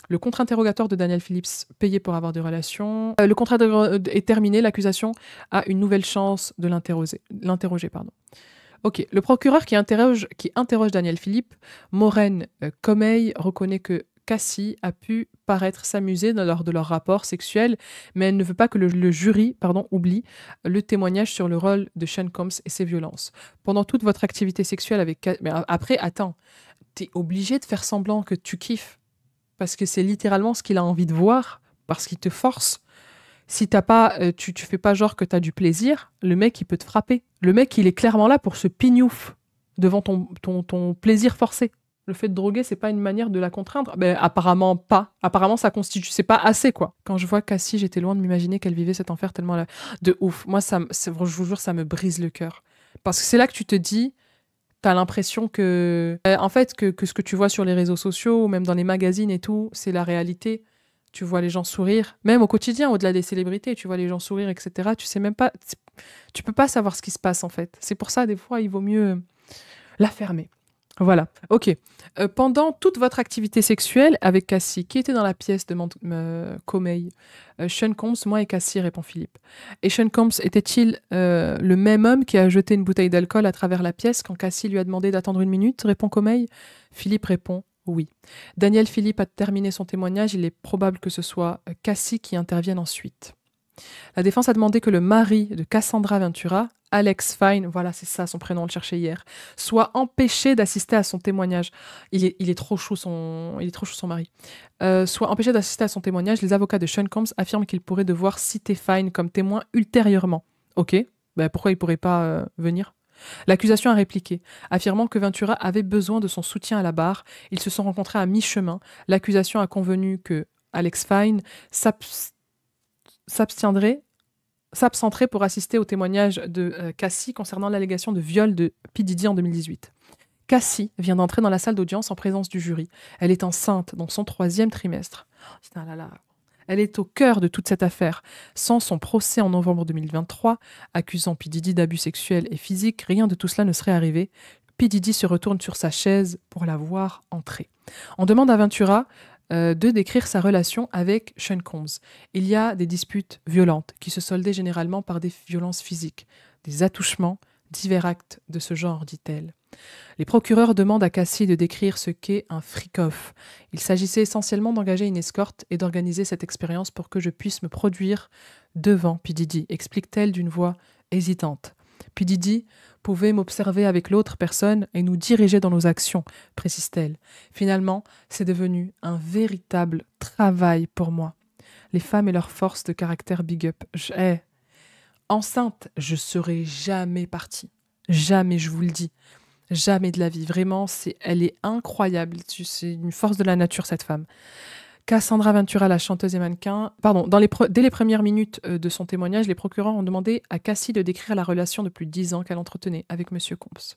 Le contre-interrogatoire de Daniel Phillips, payé pour avoir des relations. Le contrat est terminé, l'accusation a une nouvelle chance de l'interroger. Ok, le procureur qui interroge Daniel Philippe, Maureen Comey, reconnaît que Cassie a pu paraître s'amuser lors de leur rapport sexuel, mais elle ne veut pas que le jury oublie le témoignage sur le rôle de Sean Combs et ses violences. Pendant toute votre activité sexuelle avec Cassie... Mais après, attends, t'es obligé de faire semblant que tu kiffes. Parce que c'est littéralement ce qu'il a envie de voir, parce qu'il te force. Si t'as pas, tu fais pas genre que t'as du plaisir, le mec, il peut te frapper. Le mec, il est clairement là pour se pignouf devant ton plaisir forcé. Le fait de droguer, c'est pas une manière de la contraindre. Ben, apparemment pas. Apparemment, ça constitue... C'est pas assez, quoi. Quand je vois Cassie, j'étais loin de m'imaginer qu'elle vivait cet enfer tellement... De ouf. Moi, je vous jure, ça me brise le cœur. Parce que c'est là que tu te dis... T'as l'impression que... En fait, que ce que tu vois sur les réseaux sociaux, ou même dans les magazines et tout, c'est la réalité. Tu vois les gens sourire. Même au quotidien, au-delà des célébrités, tu vois les gens sourire, etc. Tu sais même pas... Tu peux pas savoir ce qui se passe, en fait. C'est pour ça, des fois, il vaut mieux la fermer. Voilà, ok. Pendant toute votre activité sexuelle avec Cassie, qui était dans la pièce demande Comey. Sean Combs, moi et Cassie, répond Philippe. Et Sean Combs était-il le même homme qui a jeté une bouteille d'alcool à travers la pièce quand Cassie lui a demandé d'attendre une minute, répond Comey. Philippe répond oui. Daniel Philippe a terminé son témoignage, il est probable que ce soit Cassie qui intervienne ensuite. La défense a demandé que le mari de Cassandra Ventura, Alex Fine, voilà, c'est ça son prénom, on le cherchait hier, soit empêché d'assister à son témoignage. Il est trop chou son mari. Soit empêché d'assister à son témoignage, les avocats de Sean Combs affirment qu'il pourrait devoir citer Fine comme témoin ultérieurement. Ok, ben pourquoi il pourrait pas venir? L'accusation a répliqué, affirmant que Ventura avait besoin de son soutien à la barre. Ils se sont rencontrés à mi-chemin. L'accusation a convenu que Alex Fine s'absenterait pour assister au témoignage de Cassie concernant l'allégation de viol de P. Diddy en 2018. Cassie vient d'entrer dans la salle d'audience en présence du jury. Elle est enceinte dans son 3e trimestre. Putain, là, là. Elle est au cœur de toute cette affaire. Sans son procès en novembre 2023, accusant P. Diddy d'abus sexuels et physiques, rien de tout cela ne serait arrivé. P. Diddy se retourne sur sa chaise pour la voir entrer. On demande à Ventura de décrire sa relation avec Sean Combs. Il y a des disputes violentes qui se soldaient généralement par des violences physiques, des attouchements, divers actes de ce genre, dit-elle. Les procureurs demandent à Cassie de décrire ce qu'est un freak-off. Il s'agissait essentiellement d'engager une escorte et d'organiser cette expérience pour que je puisse me produire devant P. Diddy, explique-t-elle d'une voix hésitante. P. Diddy pouvait m'observer avec l'autre personne et nous diriger dans nos actions, précise-t-elle. Finalement, c'est devenu un véritable travail pour moi. Les femmes et leur force de caractère big up. Enceinte, je serais jamais partie. Jamais, je vous le dis. Jamais de la vie. Vraiment, elle est incroyable. C'est une force de la nature, cette femme. Cassandra Ventura, la chanteuse et mannequin. Pardon, dès les premières minutes de son témoignage, les procureurs ont demandé à Cassie de décrire la relation de plus de 10 ans qu'elle entretenait avec M. Combs.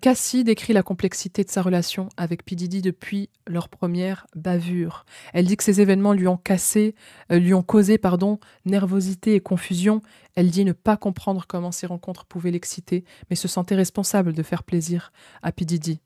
Cassie décrit la complexité de sa relation avec P. Diddy depuis leur première bavure. Elle dit que ces événements lui ont causé nervosité et confusion. Elle dit ne pas comprendre comment ces rencontres pouvaient l'exciter, mais se sentait responsable de faire plaisir à P. Diddy.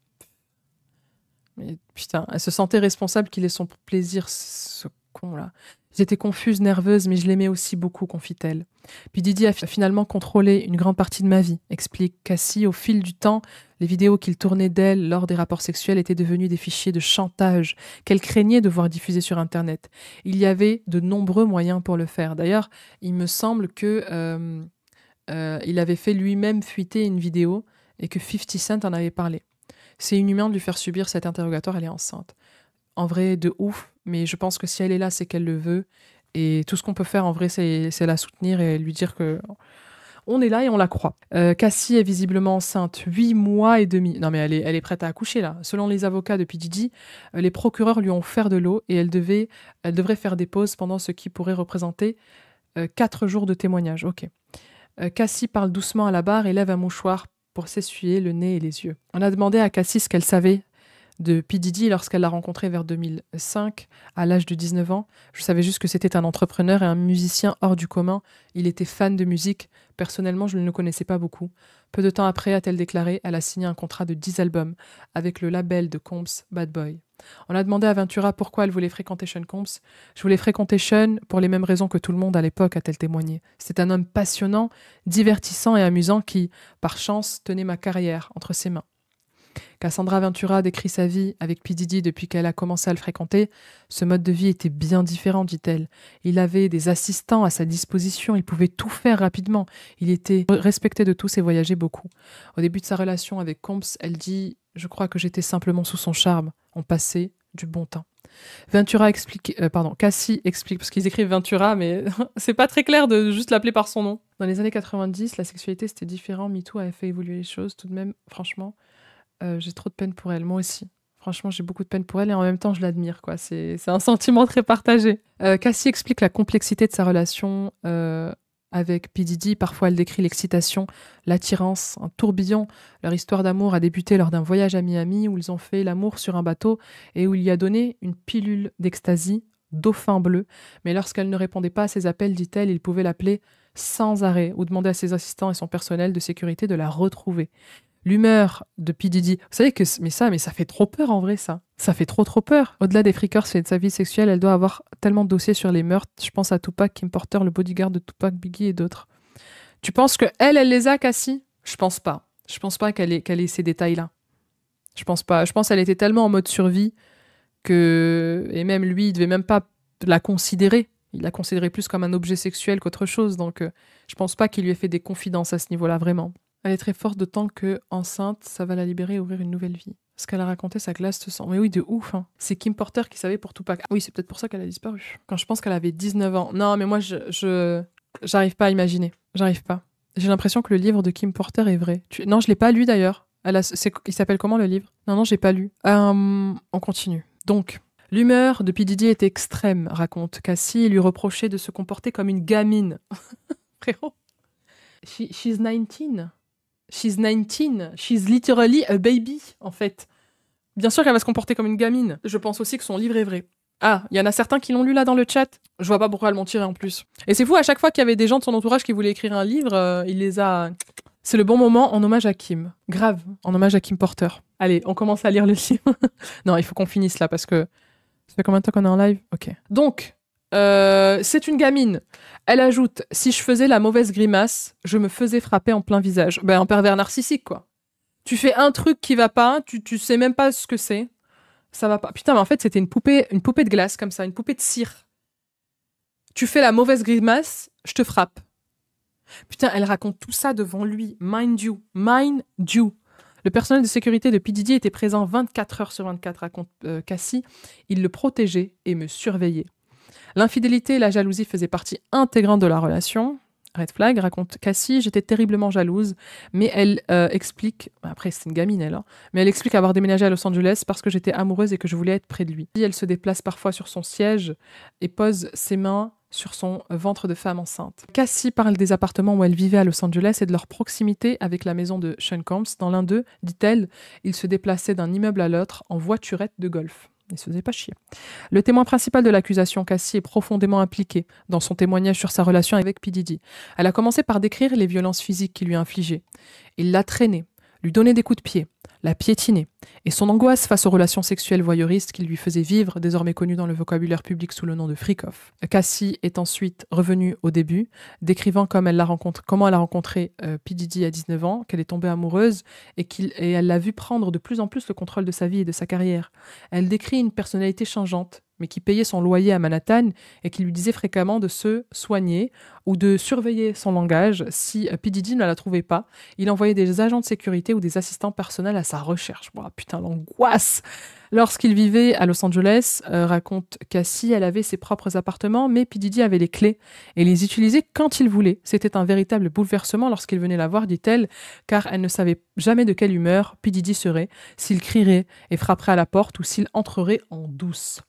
Mais putain, elle se sentait responsable qu'il ait son plaisir, ce con-là. J'étais confuse, nerveuse, mais je l'aimais aussi beaucoup, confie-t-elle. Puis Diddy a finalement contrôlé une grande partie de ma vie, explique Cassie. Au fil du temps, les vidéos qu'il tournait d'elle lors des rapports sexuels étaient devenues des fichiers de chantage qu'elle craignait de voir diffusés sur Internet. Il y avait de nombreux moyens pour le faire. D'ailleurs, il me semble que il avait fait lui-même fuiter une vidéo et que 50 Cent en avait parlé. C'est inhumain de lui faire subir cet interrogatoire, elle est enceinte. En vrai, de ouf, mais je pense que si elle est là, c'est qu'elle le veut. Et tout ce qu'on peut faire, en vrai, c'est la soutenir et lui dire que on est là et on la croit. Cassie est visiblement enceinte 8 mois et demi. Non mais elle est prête à accoucher là. Selon les avocats de P. Diddy, les procureurs lui ont offert de l'eau et elle devrait faire des pauses pendant ce qui pourrait représenter 4 jours de témoignage. Ok. Cassie parle doucement à la barre et lève un mouchoir pour s'essuyer le nez et les yeux. On a demandé à Cassie ce qu'elle savait de P. Diddy lorsqu'elle l'a rencontré vers 2005, à l'âge de 19 ans. Je savais juste que c'était un entrepreneur et un musicien hors du commun. Il était fan de musique. Personnellement, je ne le connaissais pas beaucoup. Peu de temps après, a-t-elle déclaré, elle a signé un contrat de 10 albums avec le label de Combs, Bad Boy. On a demandé à Ventura pourquoi elle voulait fréquenter Sean Combs. Je voulais fréquenter Sean pour les mêmes raisons que tout le monde à l'époque, a-t-elle témoigné. C'est un homme passionnant, divertissant et amusant qui, par chance, tenait ma carrière entre ses mains. Cassandra Ventura décrit sa vie avec P. Diddy depuis qu'elle a commencé à le fréquenter. Ce mode de vie était bien différent, dit-elle. Il avait des assistants à sa disposition, il pouvait tout faire rapidement. Il était respecté de tous et voyageait beaucoup. Au début de sa relation avec Combs, elle dit « Je crois que j'étais simplement sous son charme. On passait du bon temps. » Cassie explique, parce qu'ils écrivent Ventura, mais c'est pas très clair de juste l'appeler par son nom. Dans les années 90, la sexualité c'était différent. MeToo a fait évoluer les choses tout de même, franchement. J'ai trop de peine pour elle, moi aussi. Franchement, j'ai beaucoup de peine pour elle et en même temps, je l'admire, quoi. C'est un sentiment très partagé. Cassie explique la complexité de sa relation avec P. Diddy. Parfois, elle décrit l'excitation, l'attirance, un tourbillon. Leur histoire d'amour a débuté lors d'un voyage à Miami où ils ont fait l'amour sur un bateau et où il y a donné une pilule d'ecstasy, dauphin bleu. Mais lorsqu'elle ne répondait pas à ses appels, dit-elle, il pouvait l'appeler sans arrêt ou demander à ses assistants et son personnel de sécurité de la retrouver. L'humeur de P. Diddy. Vous savez que mais ça fait trop peur en vrai, ça. Ça fait trop peur. Au-delà des freakers et de sa vie sexuelle, elle doit avoir tellement de dossiers sur les meurtres. Je pense à Tupac, Kim Porter, le bodyguard de Tupac, Biggie et d'autres. Tu penses que elle les a, Cassie? Je pense pas. Je pense pas qu'elle ait ces détails-là. Je pense pas. Je pense qu'elle était tellement en mode survie que... Et même lui, il devait même pas la considérer. Il la considérait plus comme un objet sexuel qu'autre chose. Donc, je pense pas qu'il lui ait fait des confidences à ce niveau-là, vraiment. Elle est très forte d'autant que, enceinte, ça va la libérer et ouvrir une nouvelle vie. Ce qu'elle a raconté, ça glace le sang. Mais oui, de ouf. Hein. C'est Kim Porter qui savait pour Tupac. Ah oui, c'est peut-être pour ça qu'elle a disparu. Quand je pense qu'elle avait 19 ans. Non, mais moi, j'arrive pas à imaginer. J'arrive pas. J'ai l'impression que le livre de Kim Porter est vrai. Non, je l'ai pas lu d'ailleurs. Il s'appelle comment le livre? Non, j'ai pas lu. On continue. Donc, l'humeur de P. Diddy était extrême, raconte Cassie, et lui reprochait de se comporter comme une gamine. Frérot. She's 19. She's 19. She's literally a baby, en fait. Bien sûr qu'elle va se comporter comme une gamine. Je pense aussi que son livre est vrai. Ah, il y en a certains qui l'ont lu là dans le chat. Je vois pas pourquoi elle mentirait en plus. Et c'est fou, à chaque fois qu'il y avait des gens de son entourage qui voulaient écrire un livre, il les a... C'est le bon moment en hommage à Kim. Grave, en hommage à Kim Porter. Allez, on commence à lire le livre. Non, il faut qu'on finisse là parce que... Ça fait combien de temps qu'on est en live? Ok. Donc, c'est une gamine. Elle ajoute, si je faisais la mauvaise grimace, je me faisais frapper en plein visage. Ben, un pervers narcissique, quoi. Tu fais un truc qui va pas, tu sais même pas ce que c'est. Ça va pas. Putain, mais en fait, c'était une poupée de glace, comme ça, une poupée de cire. Tu fais la mauvaise grimace, je te frappe. Putain, elle raconte tout ça devant lui. Mind you. Mind you. Le personnel de sécurité de P. Diddy était présent 24 heures sur 24, raconte Cassie. Il le protégeait et me surveillait. L'infidélité et la jalousie faisaient partie intégrante de la relation. Red flag, raconte Cassie, j'étais terriblement jalouse, mais elle explique, après c'est une gamine elle, hein, mais elle explique avoir déménagé à Los Angeles parce que j'étais amoureuse et que je voulais être près de lui. Elle se déplace parfois sur son siège et pose ses mains sur son ventre de femme enceinte. Cassie parle des appartements où elle vivait à Los Angeles et de leur proximité avec la maison de Sean Combs. Dans l'un d'eux, dit-elle, il se déplaçait d'un immeuble à l'autre en voiturette de golf. Il se faisait pas chier. Le témoin principal de l'accusation, Cassie, est profondément impliqué dans son témoignage sur sa relation avec P. Diddy. Elle a commencé par décrire les violences physiques qu'il lui infligeait. Il l'a traînée, lui donnait des coups de pied, la piétinait, et son angoisse face aux relations sexuelles voyeuristes qu'il lui faisait vivre, désormais connues dans le vocabulaire public sous le nom de freak-off. Cassie est ensuite revenue au début, décrivant comment elle a rencontré P. Diddy à 19 ans, qu'elle est tombée amoureuse et elle l'a vu prendre de plus en plus le contrôle de sa vie et de sa carrière. Elle décrit une personnalité changeante, mais qui payait son loyer à Manhattan et qui lui disait fréquemment de se soigner ou de surveiller son langage. Si P. Diddy ne la trouvait pas, il envoyait des agents de sécurité ou des assistants personnels à sa recherche. Oh, putain, l'angoisse! Lorsqu'il vivait à Los Angeles, raconte Cassie, elle avait ses propres appartements, mais P. Diddy avait les clés et les utilisait quand il voulait. C'était un véritable bouleversement lorsqu'il venait la voir, dit-elle, car elle ne savait jamais de quelle humeur P. Diddy serait, s'il crierait et frapperait à la porte ou s'il entrerait en douce.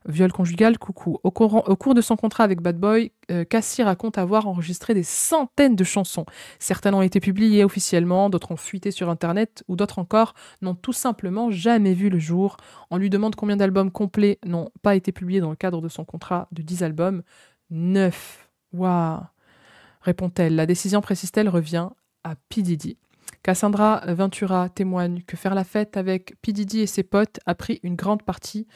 Viol conjugal, coucou. Au cours de son contrat avec Bad Boy, Cassie raconte avoir enregistré des centaines de chansons. Certaines ont été publiées officiellement, d'autres ont fuité sur Internet, ou d'autres encore n'ont tout simplement jamais vu le jour. On lui demande combien d'albums complets n'ont pas été publiés dans le cadre de son contrat de 10 albums. 9. Waouh, répond-elle. La décision, précise-t-elle, revient à P. Diddy. Cassandra Ventura témoigne que faire la fête avec P. Diddy et ses potes a pris une grande partie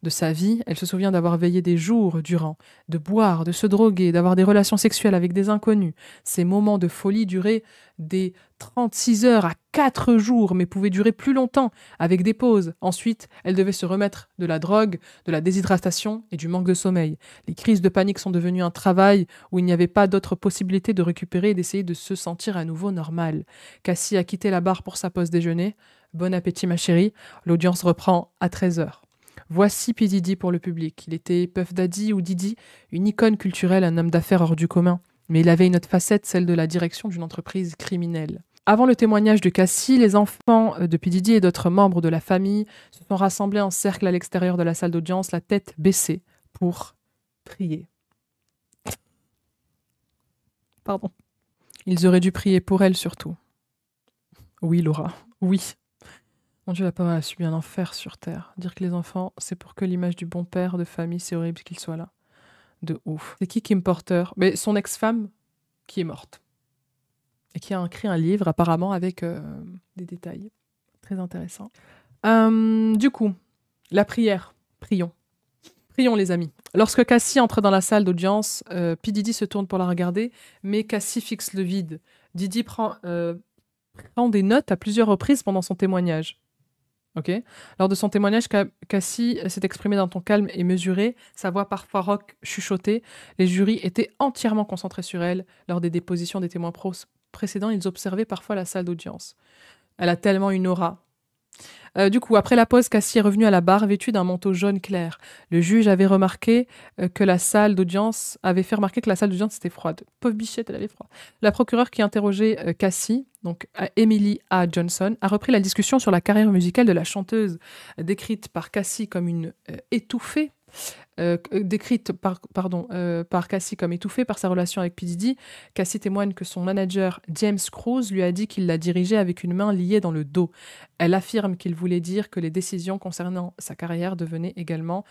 de sa vie. Elle se souvient d'avoir veillé des jours durant, de boire, de se droguer, d'avoir des relations sexuelles avec des inconnus. Ces moments de folie duraient des 36 heures à 4 jours, mais pouvaient durer plus longtemps, avec des pauses. Ensuite, elle devait se remettre de la drogue, de la déshydratation et du manque de sommeil. Les crises de panique sont devenues un travail où il n'y avait pas d'autre possibilité de récupérer et d'essayer de se sentir à nouveau normal. Cassie a quitté la barre pour sa pause déjeuner. Bon appétit ma chérie, l'audience reprend à 13h. Voici P. Diddy pour le public. Il était Puff Daddy ou Diddy, une icône culturelle, un homme d'affaires hors du commun. Mais il avait une autre facette, celle de la direction d'une entreprise criminelle. Avant le témoignage de Cassie, les enfants de P. Diddy et d'autres membres de la famille se sont rassemblés en cercle à l'extérieur de la salle d'audience, la tête baissée, pour prier. Pardon. Ils auraient dû prier pour elle surtout. Oui, Laura, oui. Mon Dieu, la pauvre a subi un enfer sur Terre. Dire que les enfants, c'est pour que l'image du bon père de famille, c'est horrible qu'il soit là. De ouf. C'est qui Kim Porter? Mais son ex-femme qui est morte. et qui a écrit un livre apparemment avec des détails très intéressants. Du coup, la prière. Prions. Prions les amis. Lorsque Cassie entre dans la salle d'audience, P. Diddy se tourne pour la regarder, mais Cassie fixe le vide. Diddy prend des notes à plusieurs reprises pendant son témoignage. Okay. Lors de son témoignage, Cassie s'est exprimée d'un ton calme et mesuré, sa voix parfois rauque chuchotée. Les jurys étaient entièrement concentrés sur elle. Lors des dépositions des témoins précédents, ils observaient parfois la salle d'audience. Elle a tellement une aura. Du coup, après la pause, Cassie est revenue à la barre vêtue d'un manteau jaune clair. Le juge avait remarqué que la salle d'audience était froide. Pauvre bichette, elle avait froid. La procureure qui interrogeait Cassie, donc Emily A. Johnson, a repris la discussion sur la carrière musicale de la chanteuse, décrite par Cassie comme une étouffée. Par Cassie comme étouffée par sa relation avec P. Diddy. Cassie témoigne que son manager James Cruz lui a dit qu'il la dirigeait avec une main liée dans le dos. Elle affirme qu'il voulait dire que les décisions concernant sa carrière devaient également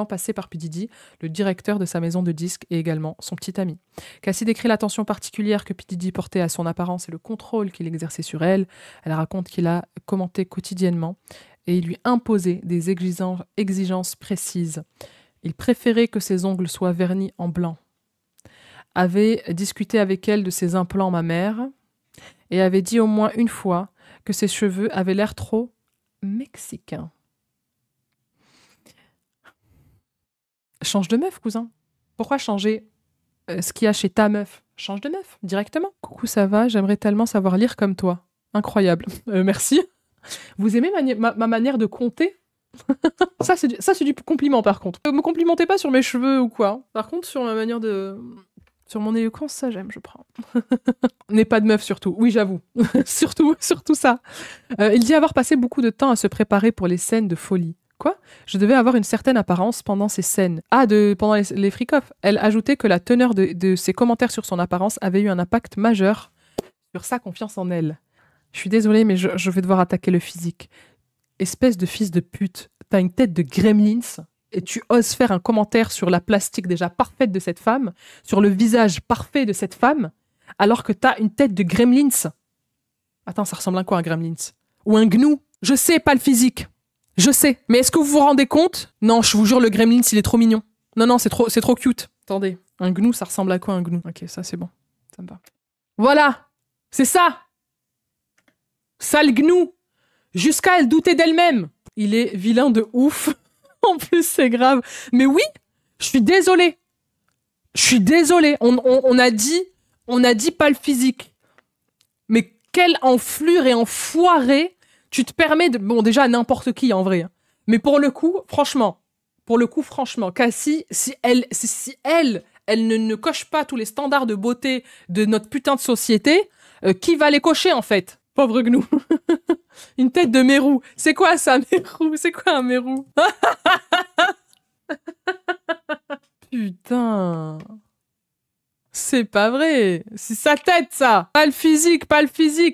passer par P. Diddy, le directeur de sa maison de disques et également son petit ami. Cassie décrit l'attention particulière que P. Diddy portait à son apparence et le contrôle qu'il exerçait sur elle. Elle raconte qu'il a commenté quotidiennement et il lui imposait des exigences précises. Il préférait que ses ongles soient vernis en blanc. Avait discuté avec elle de ses implants mammaires et avait dit au moins une fois que ses cheveux avaient l'air trop mexicains. Change de meuf, cousin. Pourquoi changer ce qu'il y a chez ta meuf? Change de meuf, directement. Coucou, ça va? J'aimerais tellement savoir lire comme toi. Incroyable. Merci. Vous aimez ma manière de compter? Ça, c'est du compliment, par contre. Me complimentez pas sur mes cheveux ou quoi. Par contre, sur ma manière de... Sur mon éloquence, ça, j'aime, je prends. N'est pas de meuf, surtout. Oui, j'avoue. surtout ça. Il dit avoir passé beaucoup de temps à se préparer pour les scènes de folie. Quoi? Je devais avoir une certaine apparence pendant ces scènes. Pendant les freak-off. Elle ajoutait que la teneur de ses commentaires sur son apparence avait eu un impact majeur sur sa confiance en elle. Je suis désolée, mais je vais devoir attaquer le physique. Espèce de fils de pute, t'as une tête de gremlins et tu oses faire un commentaire sur la plastique déjà parfaite de cette femme, sur le visage parfait de cette femme, alors que t'as une tête de gremlins. Attends, ça ressemble à quoi un gremlins? Ou un gnou? Je sais, pas le physique. Je sais. Mais est-ce que vous vous rendez compte? Non, je vous jure, le gremlins, il est trop mignon. Non, c'est trop cute. Attendez, un gnou, ça ressemble à quoi un gnou? Ok, ça c'est bon. Ça me va. Voilà! C'est ça! Sale gnou! Jusqu'à elle douter d'elle-même. Il est vilain de ouf. En plus, c'est grave. Mais oui, je suis désolée. On a dit pas le physique. Mais quelle enflure et enfoiré tu te permets de... Bon, déjà, n'importe qui, en vrai. Mais pour le coup, franchement, Cassie, si elle ne coche pas tous les standards de beauté de notre putain de société, qui va les cocher, en fait? Pauvre gnou. Une tête de mérou. C'est quoi ça, mérou? C'est quoi un mérou? Putain. C'est pas vrai. C'est sa tête, ça. Pas le physique,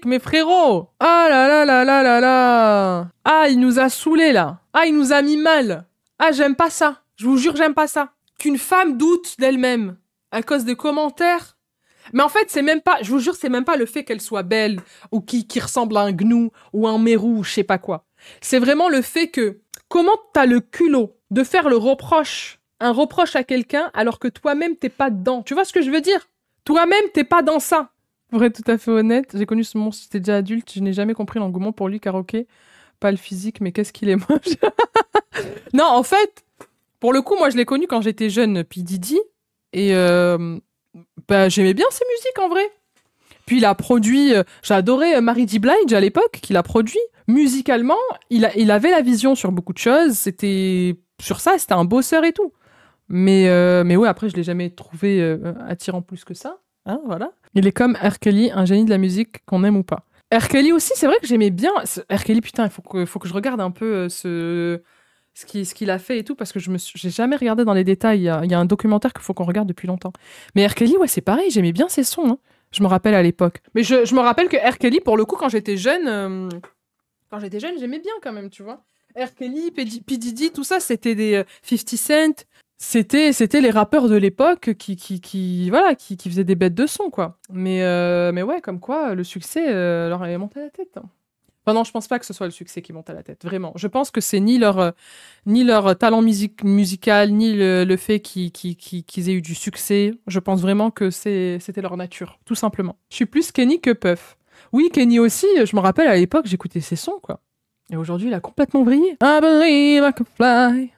mes frérots. Ah là là là là là là. Ah, il nous a saoulés, là. Ah, il nous a mis mal. Ah, j'aime pas ça. Je vous jure, j'aime pas ça. Qu'une femme doute d'elle-même à cause des commentaires. Mais en fait, c'est même pas, je vous jure, c'est même pas le fait qu'elle soit belle ou qui ressemble à un gnou ou un mérou ou je sais pas quoi. C'est vraiment le fait que comment t'as le culot de faire un reproche à quelqu'un alors que toi-même t'es pas dedans. Tu vois ce que je veux dire? Toi-même t'es pas dans ça. Pour être tout à fait honnête, j'ai connu ce monstre, j'étais déjà adulte, je n'ai jamais compris l'engouement pour lui, car ok, pas le physique, mais qu'est-ce qu'il est moche. Non, en fait, pour le coup, moi je l'ai connu quand j'étais jeune, P. Diddy, et j'aimais bien ses musiques en vrai. Puis il a produit, j'adorais Mary J. Blige à l'époque, qu'il a produit. Musicalement, il avait la vision sur beaucoup de choses, c'était un bosseur et tout. Mais ouais, après je l'ai jamais trouvé attirant plus que ça. Hein, voilà. Il est comme R. Kelly, un génie de la musique qu'on aime ou pas. R. Kelly aussi, c'est vrai que j'aimais bien. R. Kelly, putain, il faut que je regarde un peu ce qu'il a fait et tout, parce que j'ai jamais regardé dans les détails. Il y a un documentaire qu'il faut qu'on regarde depuis longtemps. Mais R. Kelly, ouais, c'est pareil, j'aimais bien ses sons. Hein. Je me rappelle à l'époque. Mais je me rappelle que R. Kelly, pour le coup, quand j'étais jeune, j'aimais bien quand même, tu vois. R. Kelly, P. Diddy, tout ça, c'était des 50 Cent. C'était les rappeurs de l'époque voilà, qui faisaient des bêtes de son, quoi. Mais ouais, comme quoi, le succès leur avait monté à la tête. Hein. Enfin non, je pense pas que ce soit le succès qui monte à la tête, vraiment. Je pense que c'est ni leur talent musical, ni le fait qu'ils aient eu du succès. Je pense vraiment que c'était leur nature, tout simplement. Je suis plus Kenny que Puff. Oui, Kenny aussi, je me rappelle à l'époque, j'écoutais ses sons, quoi. Et aujourd'hui, il a complètement brillé. I believe I can fly.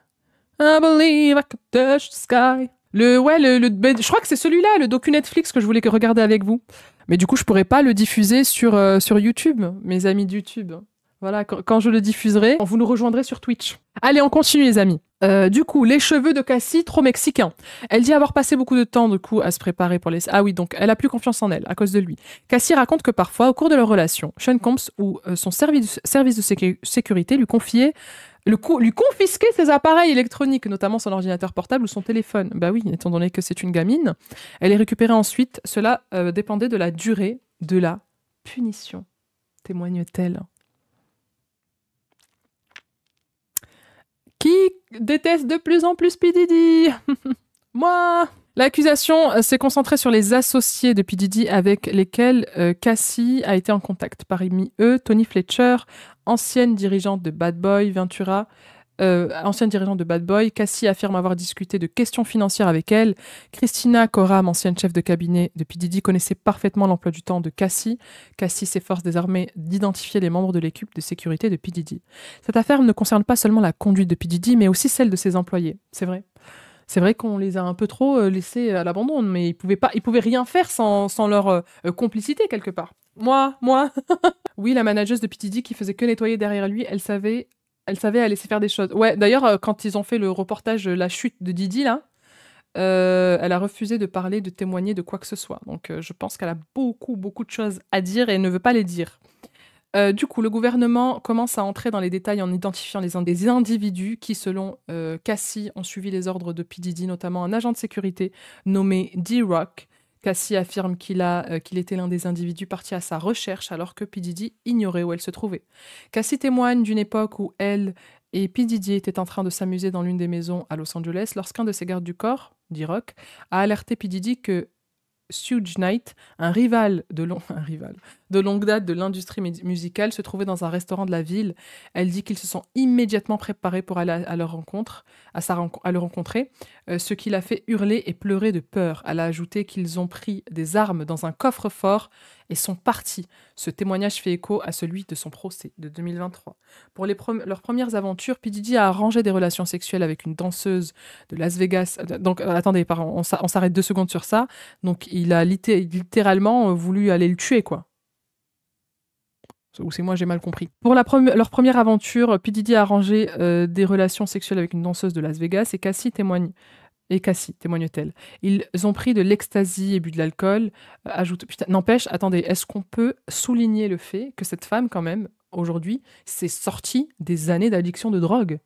I believe I can touch the sky. Je crois que c'est celui-là, le docu Netflix que je voulais regarder avec vous. Mais du coup, je pourrais pas le diffuser sur YouTube, mes amis de YouTube. Voilà, quand je le diffuserai, vous nous rejoindrez sur Twitch. Allez, on continue, les amis. Du coup, les cheveux de Cassie, trop mexicains. Elle dit avoir passé beaucoup de temps, du coup, à se préparer pour les... Ah oui, donc elle a plus confiance en elle, à cause de lui. Cassie raconte que parfois, au cours de leur relation, Sean Combs ou son service de sécurité lui confisquait ses appareils électroniques, notamment son ordinateur portable ou son téléphone. Bah oui, étant donné que c'est une gamine. Elle est récupérée ensuite. Cela dépendait de la durée de la punition. Témoigne-t-elle. Qui déteste de plus en plus P. Diddy? Moi. L'accusation s'est concentrée sur les associés de P. Diddy avec lesquels Cassie a été en contact. Parmi eux, Tony Fletcher, ancienne dirigeante de Bad Boy, Cassie affirme avoir discuté de questions financières avec elle. Christina Coram, ancienne chef de cabinet de P. Diddy, connaissait parfaitement l'emploi du temps de Cassie. Cassie s'efforce désormais d'identifier les membres de l'équipe de sécurité de P. Diddy. Cette affaire ne concerne pas seulement la conduite de P. Diddy, mais aussi celle de ses employés. C'est vrai. C'est vrai qu'on les a un peu trop laissés à l'abandon, mais ils pouvaient rien faire sans leur complicité quelque part. Moi. Oui, la manageuse de P. Diddy qui faisait que nettoyer derrière lui, elle savait à laisser faire des choses. Ouais, d'ailleurs, quand ils ont fait le reportage La chute de Diddy, là, elle a refusé de parler, de témoigner de quoi que ce soit. Donc, je pense qu'elle a beaucoup, beaucoup de choses à dire et elle ne veut pas les dire. Du coup, le gouvernement commence à entrer dans les détails en identifiant des individus qui, selon Cassie, ont suivi les ordres de P. Diddy, notamment un agent de sécurité nommé D-Rock. Cassie affirme qu'il était l'un des individus partis à sa recherche alors que P. Diddy ignorait où elle se trouvait. Cassie témoigne d'une époque où elle et P. Diddy étaient en train de s'amuser dans l'une des maisons à Los Angeles lorsqu'un de ses gardes du corps, D-Rock, a alerté P. Diddy que Suge Knight, un rival de longue date de l'industrie musicale, se trouvait dans un restaurant de la ville. Elle dit qu'ils se sont immédiatement préparés pour aller à le rencontrer, ce qui l'a fait hurler et pleurer de peur. Elle a ajouté qu'ils ont pris des armes dans un coffre-fort et sont partis. Ce témoignage fait écho à celui de son procès de 2023. Pour leurs premières aventures, P. Diddy a arrangé des relations sexuelles avec une danseuse de Las Vegas. Donc, attendez, pardon, on s'arrête 2 secondes sur ça. Donc, il a littéralement voulu aller le tuer, quoi. Ou c'est moi, j'ai mal compris. Pour leur première aventure, P. Diddy a arrangé des relations sexuelles avec une danseuse de Las Vegas et Cassie témoigne-t-elle. Ils ont pris de l'ecstasy et bu de l'alcool. N'empêche, attendez, est-ce qu'on peut souligner le fait que cette femme, quand même, aujourd'hui, s'est sortie des années d'addiction de drogue?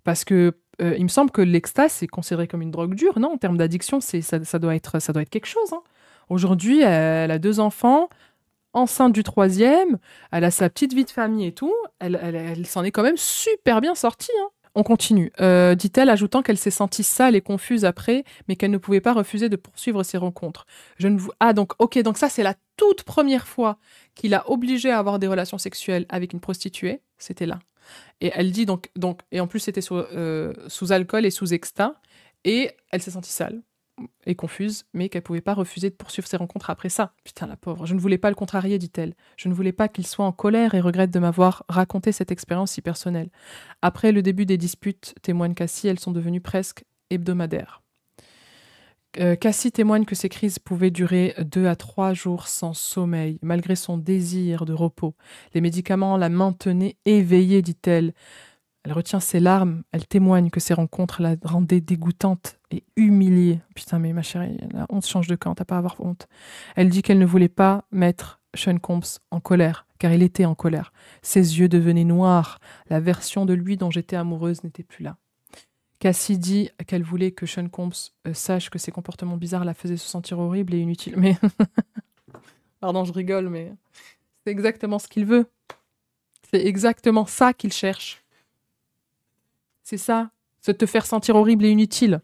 Parce que il me semble que l'ecstasy c'est considéré comme une drogue dure, non? En termes d'addiction, ça doit être quelque chose. Hein. Aujourd'hui, elle a 2 enfants, enceinte du 3e, elle a sa petite vie de famille et tout. Elle s'en est quand même super bien sortie. Hein. On continue, dit-elle, ajoutant qu'elle s'est sentie sale et confuse après, mais qu'elle ne pouvait pas refuser de poursuivre ses rencontres. Donc ça c'est la toute première fois qu'il a obligé à avoir des relations sexuelles avec une prostituée, c'était là. Et elle dit et en plus c'était sous alcool et sous exta, et elle s'est sentie sale et confuse, mais qu'elle pouvait pas refuser de poursuivre ses rencontres après ça. Putain, la pauvre. Je ne voulais pas le contrarier, dit-elle. Je ne voulais pas qu'il soit en colère et regrette de m'avoir raconté cette expérience si personnelle. Après le début des disputes, témoigne Cassie, elles sont devenues presque hebdomadaires. Cassie témoigne que ces crises pouvaient durer 2 à 3 jours sans sommeil, malgré son désir de repos. Les médicaments la maintenaient éveillée, dit-elle. Elle retient ses larmes, elle témoigne que ces rencontres la rendaient dégoûtante et humiliée. Putain, mais ma chérie, la honte change de camp, t'as pas à avoir honte. Elle dit qu'elle ne voulait pas mettre Sean Combs en colère, car il était en colère. Ses yeux devenaient noirs, la version de lui dont j'étais amoureuse n'était plus là. Cassie dit qu'elle voulait que Sean Combs sache que ses comportements bizarres la faisaient se sentir horrible et inutile. Mais... Pardon, je rigole, mais c'est exactement ce qu'il veut. C'est exactement ça qu'il cherche. C'est ça. C'est de te faire sentir horrible et inutile.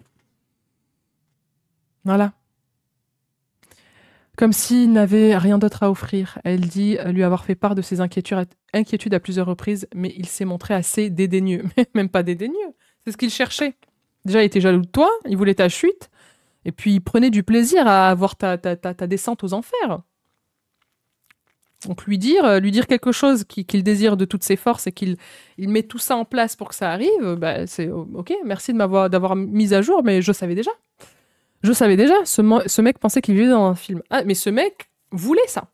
Voilà. Comme s'il n'avait rien d'autre à offrir. Elle dit lui avoir fait part de ses inquiétudes à plusieurs reprises, mais il s'est montré assez dédaigneux. Mais même pas dédaigneux, c'est ce qu'il cherchait. Déjà, il était jaloux de toi, il voulait ta chute, et puis il prenait du plaisir à voir ta descente aux enfers. Donc lui dire quelque chose qu'il désire de toutes ses forces et qu'il met tout ça en place pour que ça arrive, bah, c'est ok, merci d'avoir mis à jour, mais je savais déjà. Je savais déjà, ce mec pensait qu'il vivait dans un film. Ah, mais ce mec voulait ça.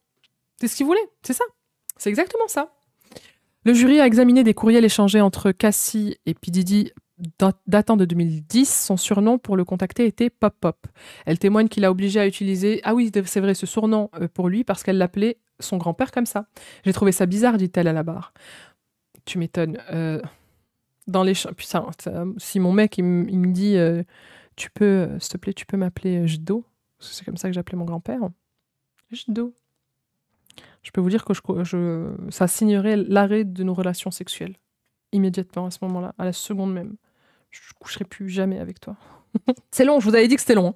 C'est ce qu'il voulait, c'est ça. C'est exactement ça. Le jury a examiné des courriels échangés entre Cassie et P. Diddy datant de 2010. Son surnom pour le contacter était Pop Pop. Elle témoigne qu'il a obligé à utiliser, ah oui, c'est vrai, ce surnom pour lui parce qu'elle l'appelait son grand-père comme ça. J'ai trouvé ça bizarre, dit-elle à la barre. Tu m'étonnes. Dans les putain, si mon mec il me dit tu peux, s'il te plaît, tu peux m'appeler Jdo, c'est comme ça que j'appelais mon grand-père. Jdo. Je peux vous dire que ça signerait l'arrêt de nos relations sexuelles immédiatement à ce moment-là, à la seconde même. Je coucherai plus jamais avec toi. C'est long, je vous avais dit que c'était long. Hein.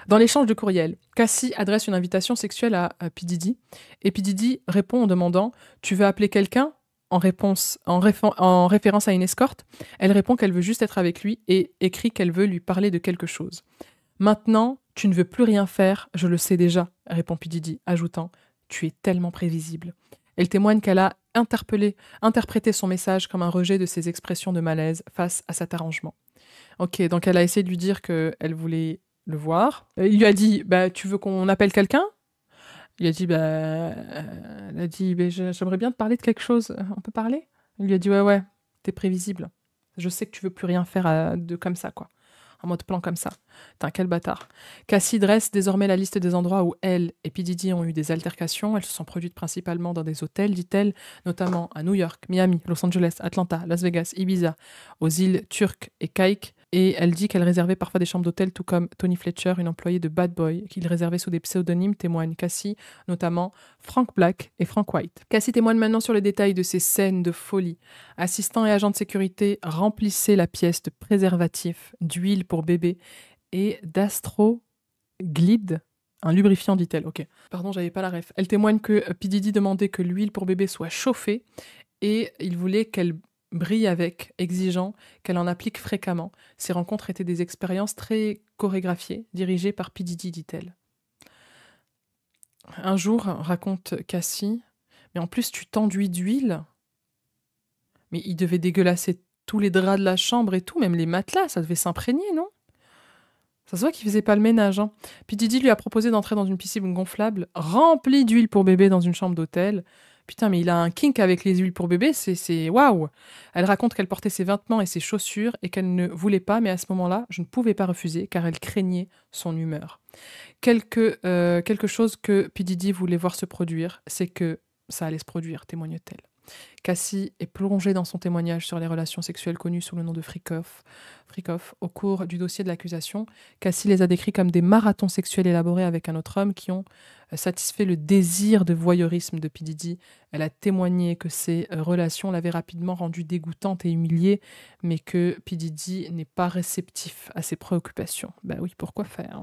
Dans l'échange de courriel, Cassie adresse une invitation sexuelle à P. Diddy et P. Diddy répond en demandant « Tu veux appeler quelqu'un ?» en référence à une escorte. Elle répond qu'elle veut juste être avec lui et écrit qu'elle veut lui parler de quelque chose. « Maintenant, tu ne veux plus rien faire, je le sais déjà », répond P. Diddy, ajoutant « Tu es tellement prévisible ». Elle témoigne qu'elle a interprété son message comme un rejet de ses expressions de malaise face à cet arrangement. Ok, donc elle a essayé de lui dire qu'elle voulait le voir. Il lui a dit bah, « Tu veux qu'on appelle quelqu'un ?» Il a dit elle a dit j'aimerais bien te parler de quelque chose. On peut parler? Il lui a dit ouais, t'es prévisible. Je sais que tu veux plus rien faire de comme ça, quoi. En mode plan comme ça. Putain, quel bâtard. Cassie dresse désormais la liste des endroits où elle et P. Diddy ont eu des altercations. Elles se sont produites principalement dans des hôtels, dit-elle, notamment à New York, Miami, Los Angeles, Atlanta, Las Vegas, Ibiza, aux îles Turques et Caïques. Et elle dit qu'elle réservait parfois des chambres d'hôtel, tout comme Tony Fletcher, une employée de Bad Boy, qu'il réservait sous des pseudonymes, témoignent Cassie, notamment Frank Black et Frank White. Cassie témoigne maintenant sur les détails de ces scènes de folie. Assistants et agents de sécurité remplissaient la pièce de préservatifs, d'huile pour bébé et d'astroglide, un lubrifiant, dit-elle. Ok, pardon, j'avais pas la ref. Elle témoigne que P. Diddy demandait que l'huile pour bébé soit chauffée et il voulait qu'elle brille avec, exigeant qu'elle en applique fréquemment. Ces rencontres étaient des expériences très chorégraphiées, dirigées par P. Diddy, dit-elle. Un jour, raconte Cassie, mais en plus tu t'enduis d'huile. Mais il devait dégueulasser tous les draps de la chambre et tout, même les matelas, ça devait s'imprégner, non? Ça se voit qu'il faisait pas le ménage. Hein. P. Diddy lui a proposé d'entrer dans une piscine gonflable remplie d'huile pour bébé dans une chambre d'hôtel. Putain, mais il a un kink avec les huiles pour bébé, c'est waouh. Elle raconte qu'elle portait ses vêtements et ses chaussures et qu'elle ne voulait pas, mais à ce moment-là, je ne pouvais pas refuser car elle craignait son humeur. Quelque chose que P. Diddy voulait voir se produire, c'est que ça allait se produire, témoigne-t-elle. Cassie est plongée dans son témoignage sur les relations sexuelles connues sous le nom de Freak-Off. Au cours du dossier de l'accusation, Cassie les a décrits comme des marathons sexuels élaborés avec un autre homme qui ont satisfait le désir de voyeurisme de P. Diddy. Elle a témoigné que ces relations l'avaient rapidement rendue dégoûtante et humiliée, mais que P. Diddy n'est pas réceptif à ses préoccupations. Ben oui, pourquoi faire ?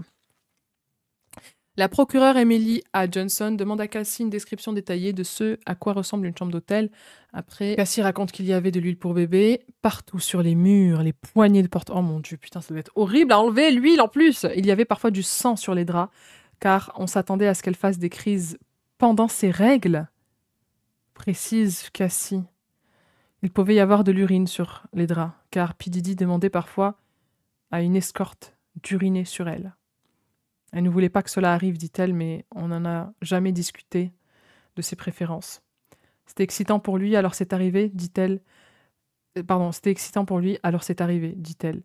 La procureure Emily A. Johnson demande à Cassie une description détaillée de ce à quoi ressemble une chambre d'hôtel. Après, Cassie raconte qu'il y avait de l'huile pour bébé partout sur les murs, les poignées de porte. Oh mon Dieu, putain, ça doit être horrible à enlever, l'huile en plus. Il y avait parfois du sang sur les draps, car on s'attendait à ce qu'elle fasse des crises pendant ses règles, précise Cassie. Il pouvait y avoir de l'urine sur les draps, car P. Diddy demandait parfois à une escorte d'uriner sur elle. Elle ne voulait pas que cela arrive, dit-elle, mais on n'en a jamais discuté de ses préférences. C'était excitant pour lui, alors c'est arrivé, dit-elle. C'était excitant pour lui, alors c'est arrivé, dit-elle,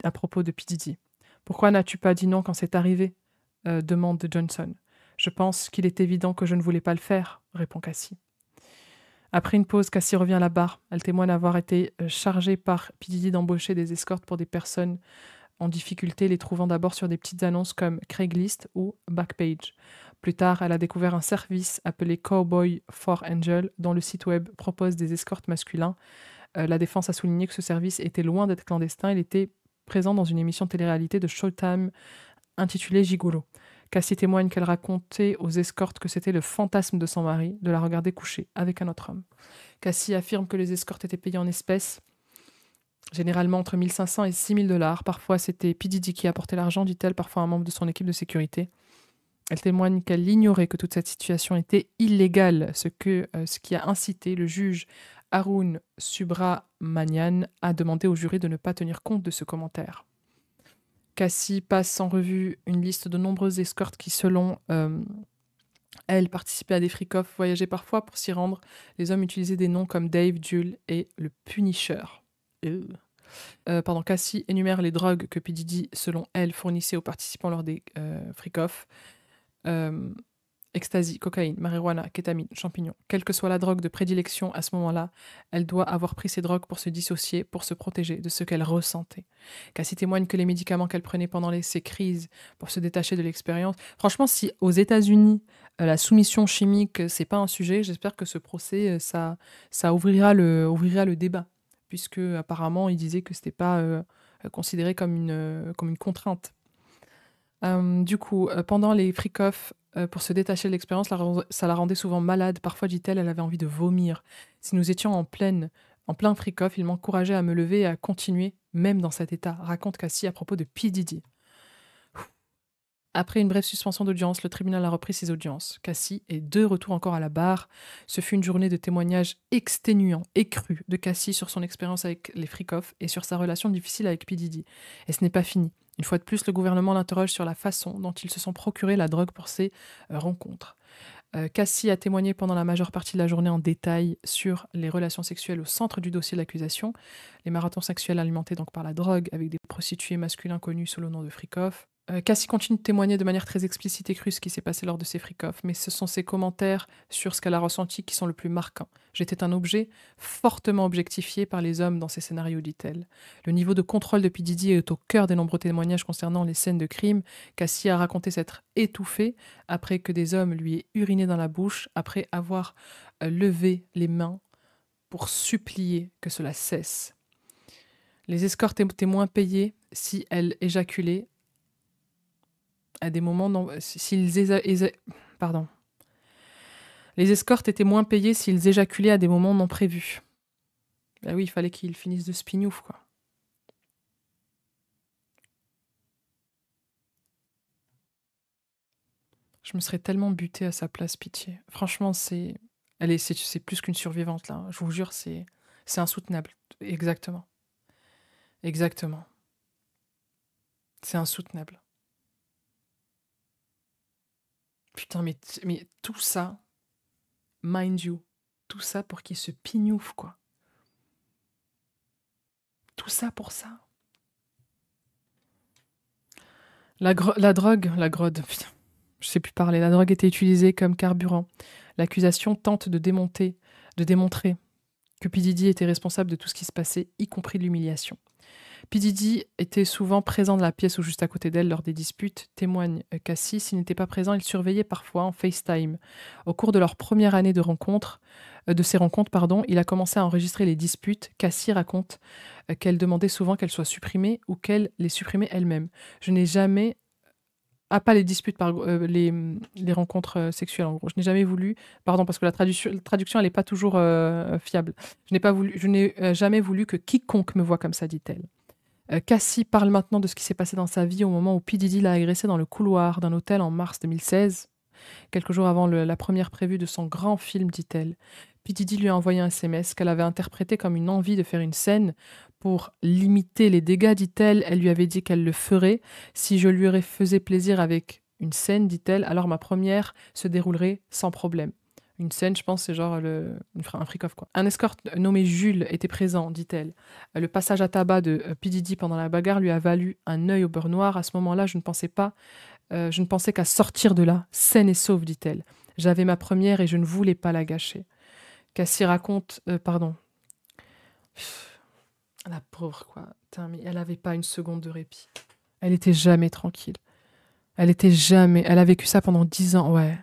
à propos de P. Diddy. Pourquoi n'as-tu pas dit non quand c'est arrivé demande Johnson. Je pense qu'il est évident que je ne voulais pas le faire, répond Cassie. Après une pause, Cassie revient à la barre. Elle témoigne avoir été chargée par P. Diddy d'embaucher des escortes pour des personnes en difficulté, les trouvant d'abord sur des petites annonces comme Craigslist ou Backpage. Plus tard, elle a découvert un service appelé Cowboy for Angel, dont le site web propose des escortes masculins La défense a souligné que ce service était loin d'être clandestin. Il était présent dans une émission de télé-réalité de Showtime intitulée Gigolo. Cassie témoigne qu'elle racontait aux escortes que c'était le fantasme de son mari de la regarder coucher avec un autre homme. Cassie affirme que les escortes étaient payées en espèces, généralement entre 1 500 et 6 000 $. Parfois, c'était P. Diddy qui apportait l'argent, dit-elle, parfois un membre de son équipe de sécurité. Elle témoigne qu'elle ignorait que toute cette situation était illégale, ce qui a incité le juge Arun Subramanian à demander au jury de ne pas tenir compte de ce commentaire. Cassie passe en revue une liste de nombreuses escortes qui, selon elle, participaient à des freak-offs, voyageaient parfois pour s'y rendre. Les hommes utilisaient des noms comme Dave, Jules et le Punisher. Cassie énumère les drogues que P. Diddy, selon elle, fournissait aux participants lors des freak-offs. Ecstasy, cocaïne, marijuana, kétamine, champignons. Quelle que soit la drogue de prédilection à ce moment-là, elle doit avoir pris ces drogues pour se dissocier, pour se protéger de ce qu'elle ressentait. Cassie témoigne que les médicaments qu'elle prenait pendant ces crises pour se détacher de l'expérience... Franchement, si aux États-Unis, la soumission chimique, c'est pas un sujet, j'espère que ce procès, ça ouvrira le débat, puisque apparemment, il disait que c'était pas considéré comme une contrainte. Du coup, pendant les freak-offs, pour se détacher de l'expérience, ça la rendait souvent malade. Parfois, dit-elle, elle avait envie de vomir. Si nous étions en plein freak-off, il m'encourageait à me lever et à continuer, même dans cet état, raconte Cassie à propos de P. Diddy. Après une brève suspension d'audience, le tribunal a repris ses audiences. Cassie est de retour encore à la barre. Ce fut une journée de témoignages exténuants et crus de Cassie sur son expérience avec les freak-offs et sur sa relation difficile avec P. Diddy. Et ce n'est pas fini. Une fois de plus, le gouvernement l'interroge sur la façon dont ils se sont procurés la drogue pour ces rencontres. Cassie a témoigné pendant la majeure partie de la journée en détail sur les relations sexuelles au centre du dossier de l'accusation, les marathons sexuels alimentés donc par la drogue avec des prostituées masculins connus sous le nom de freak-off. Cassie continue de témoigner de manière très explicite et crue ce qui s'est passé lors de ces freak-offs, mais ce sont ses commentaires sur ce qu'elle a ressenti qui sont le plus marquants. J'étais un objet fortement objectifié par les hommes dans ces scénarios, dit-elle. Le niveau de contrôle de P. Diddy est au cœur des nombreux témoignages concernant les scènes de crime. Cassie a raconté s'être étouffée après que des hommes lui aient uriné dans la bouche, après avoir levé les mains pour supplier que cela cesse. Les escortes étaient moins payées si elles éjaculaient à des moments Les escortes étaient moins payées s'ils éjaculaient à des moments non prévus. Ben oui, il fallait qu'ils finissent de spignouf, quoi. Je me serais tellement butée à sa place, pitié. Franchement, c'est plus qu'une survivante, là. Je vous jure, c'est insoutenable. Exactement. Exactement. C'est insoutenable. Putain, mais tout ça, mind you, tout ça pour qu'il se pignouffe, quoi. Tout ça pour ça. La drogue, putain, je sais plus parler, la drogue était utilisée comme carburant. L'accusation tente de démontrer que P. Diddy était responsable de tout ce qui se passait, y compris de l'humiliation. P. Diddy était souvent présent dans la pièce ou juste à côté d'elle lors des disputes, témoigne Cassie. S'il n'était pas présent, il surveillait parfois en FaceTime. Au cours de leur première année de ces rencontres, il a commencé à enregistrer les disputes. Cassie raconte qu'elle demandait souvent qu'elles soient supprimées ou qu'elle les supprimait elle-même. Je n'ai jamais... pas les disputes, les rencontres sexuelles en gros. Je n'ai jamais voulu... Pardon, parce que la traduction, elle n'est pas toujours fiable. Je n'ai jamais voulu que quiconque me voie comme ça, dit-elle. Cassie parle maintenant de ce qui s'est passé dans sa vie au moment où P. Diddy l'a agressée dans le couloir d'un hôtel en mars 2016, quelques jours avant la première prévue de son grand film, dit-elle. P. Diddy lui a envoyé un SMS qu'elle avait interprété comme une envie de faire une scène pour limiter les dégâts, dit-elle. Elle lui avait dit qu'elle le ferait. Si je lui faisais plaisir avec une scène, dit-elle, alors ma première se déroulerait sans problème. Une scène, je pense, c'est genre un freak-off, quoi. Un escorte nommé Jules était présent, dit-elle. Le passage à tabac de P. Diddy pendant la bagarre lui a valu un œil au beurre noir. À ce moment-là, je ne pensais qu'à sortir de là, saine et sauve, dit-elle. J'avais ma première et je ne voulais pas la gâcher. Cassie raconte... La pauvre, quoi. Putain, mais elle n'avait pas une seconde de répit. Elle était jamais tranquille. Elle a vécu ça pendant 10 ans, ouais.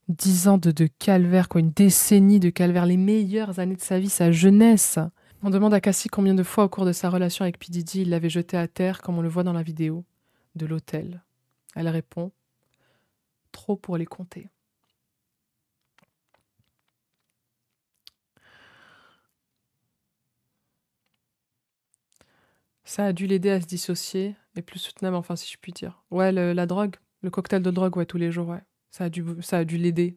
10 ans de calvaire, quoi, une décennie de calvaire, les meilleures années de sa vie, sa jeunesse. On demande à Cassie combien de fois au cours de sa relation avec P. Diddy il l'avait jeté à terre, comme on le voit dans la vidéo de l'hôtel. Elle répond « Trop pour les compter ». Ça a dû l'aider à se dissocier et plus soutenable, enfin, si je puis dire. Ouais, la drogue, le cocktail de drogue, ouais, tous les jours, ouais. Ça a dû l'aider.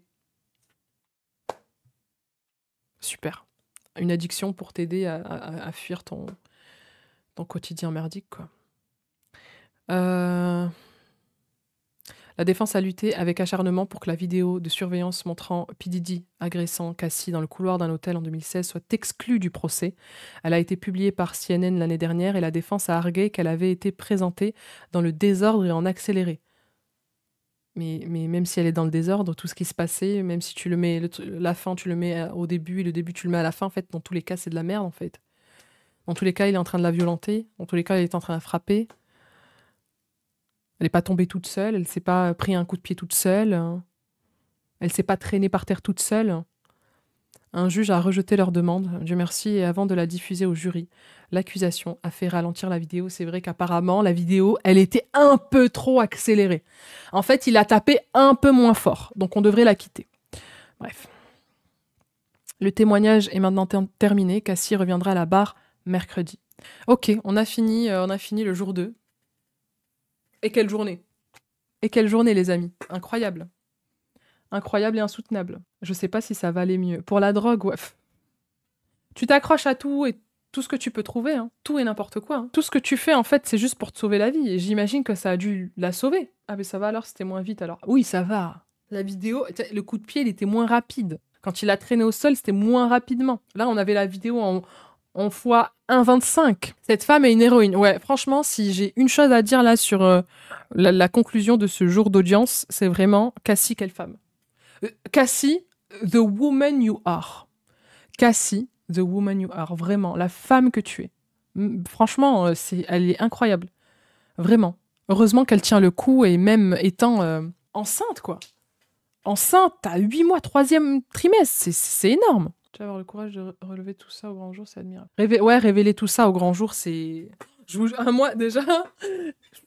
Super. Une addiction pour t'aider à fuir ton quotidien merdique, quoi. La défense a lutté avec acharnement pour que la vidéo de surveillance montrant P. Diddy agressant Cassie dans le couloir d'un hôtel en 2016 soit exclue du procès. Elle a été publiée par CNN l'année dernière et la défense a argué qu'elle avait été présentée dans le désordre et en accéléré. Mais même si elle est dans le désordre, tout ce qui se passait, même si tu le mets, la fin tu le mets au début et le début tu le mets à la fin, en fait, dans tous les cas, c'est de la merde, en fait. Dans tous les cas, il est en train de la violenter. Dans tous les cas, il est en train de la frapper. Elle n'est pas tombée toute seule, elle ne s'est pas pris un coup de pied toute seule, elle ne s'est pas traînée par terre toute seule. Un juge a rejeté leur demande, Dieu merci, et avant de la diffuser au jury, l'accusation a fait ralentir la vidéo. C'est vrai qu'apparemment, la vidéo, elle était un peu trop accélérée. En fait, il a tapé un peu moins fort, donc on devrait la quitter. Bref. Le témoignage est maintenant terminé, Cassie reviendra à la barre mercredi. Ok, on a fini le jour 2. Et quelle journée! Et quelle journée, les amis! Incroyable. Incroyable et insoutenable. Je sais pas si ça va aller mieux. Pour la drogue, ouais. Tu t'accroches à tout et tout ce que tu peux trouver, hein. Tout et n'importe quoi. Hein. Tout ce que tu fais, en fait, c'est juste pour te sauver la vie. Et j'imagine que ça a dû la sauver. Ah, mais ça va alors, c'était moins vite alors. Oui, ça va. La vidéo, le coup de pied, il était moins rapide. Quand il a traîné au sol, c'était moins rapidement. Là, on avait la vidéo en fois 1,25. Cette femme est une héroïne. Ouais, franchement, si j'ai une chose à dire là sur la conclusion de ce jour d'audience, c'est vraiment Cassie, quelle femme. Cassie, the woman you are. Cassie, the woman you are. Vraiment, la femme que tu es. Franchement, elle est incroyable. Vraiment. Heureusement qu'elle tient le coup et même étant enceinte, quoi. Enceinte à 8 mois, 3e trimestre. C'est énorme. Tu vas avoir le courage de relever tout ça au grand jour, c'est admirable. Révéler tout ça au grand jour, c'est... Moi, déjà,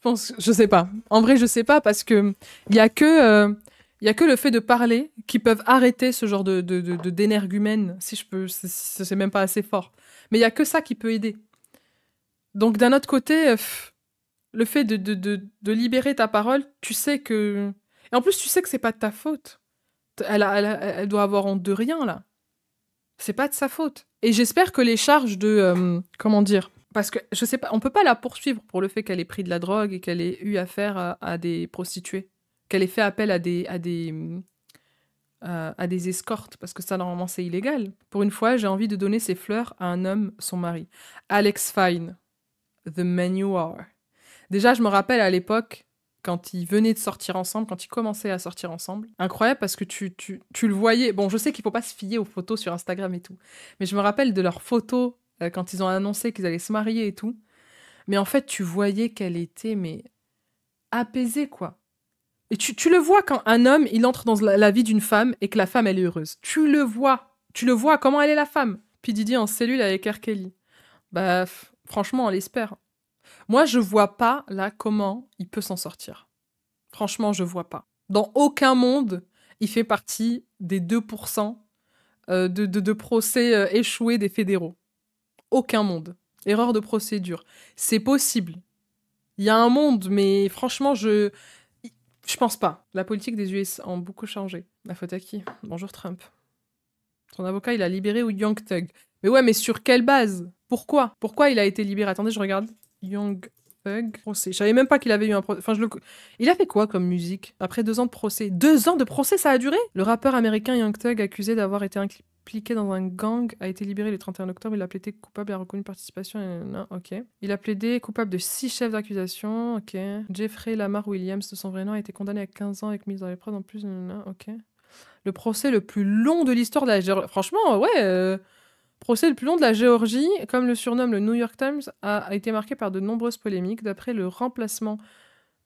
je sais pas. En vrai, je sais pas, parce que il y a que le fait de parler qui peuvent arrêter ce genre d'énergumène, si je peux... C'est même pas assez fort. Mais il y a que ça qui peut aider. Donc, d'un autre côté, le fait de libérer ta parole, tu sais que... Et en plus, tu sais que c'est pas de ta faute. Elle doit avoir honte de rien, là. C'est pas de sa faute. Et j'espère que les charges de... comment dire? Parce que, je sais pas, on peut pas la poursuivre pour le fait qu'elle ait pris de la drogue et qu'elle ait eu affaire à des prostituées. Qu'elle ait fait appel à des escortes, parce que ça, normalement, c'est illégal. Pour une fois, j'ai envie de donner ses fleurs à un homme, son mari. Alex Fine. The man you are. Déjà, je me rappelle à l'époque... quand ils venaient de sortir ensemble, quand ils commençaient à sortir ensemble. Incroyable parce que tu le voyais. Bon, je sais qu'il faut pas se fier aux photos sur Instagram et tout. Mais je me rappelle de leurs photos quand ils ont annoncé qu'ils allaient se marier et tout. Mais en fait, tu voyais qu'elle était, mais apaisée, quoi. Et tu le vois quand un homme, il entre dans la vie d'une femme et que la femme, elle est heureuse. Tu le vois. Tu le vois, comment elle est, la femme. Puis Diddy en cellule avec R. Kelly. Bah, franchement, on l'espère. Moi, je vois pas, là, comment il peut s'en sortir. Franchement, je vois pas. Dans aucun monde, il fait partie des 2% de procès échoués des fédéraux. Aucun monde. Erreur de procédure. C'est possible. Il y a un monde, mais franchement, je pense pas. La politique des US a beaucoup changé. La faute à qui? Bonjour Trump. Son avocat, il a libéré Young Thug. Mais ouais, mais sur quelle base? Pourquoi il a été libéré? Attendez, je regarde. Young Thug, procès. Je savais même pas qu'il avait eu un procès. Enfin, il a fait quoi comme musique après 2 ans de procès? 2 ans de procès, ça a duré? Le rappeur américain Young Thug, accusé d'avoir été impliqué dans un gang, a été libéré le 31 octobre. Il a plaidé coupable et a reconnu participation. Non, ok. Il a plaidé coupable de 6 chefs d'accusation. Ok. Jeffrey Lamar Williams, de son vrai nom, a été condamné à 15 ans avec mise dans l'épreuve en plus. Non, ok. Le procès le plus long de l'histoire de la Géorgie. Franchement, ouais. Procès le plus long de la Géorgie, comme le surnomme le New York Times, a été marqué par de nombreuses polémiques. D'après le remplacement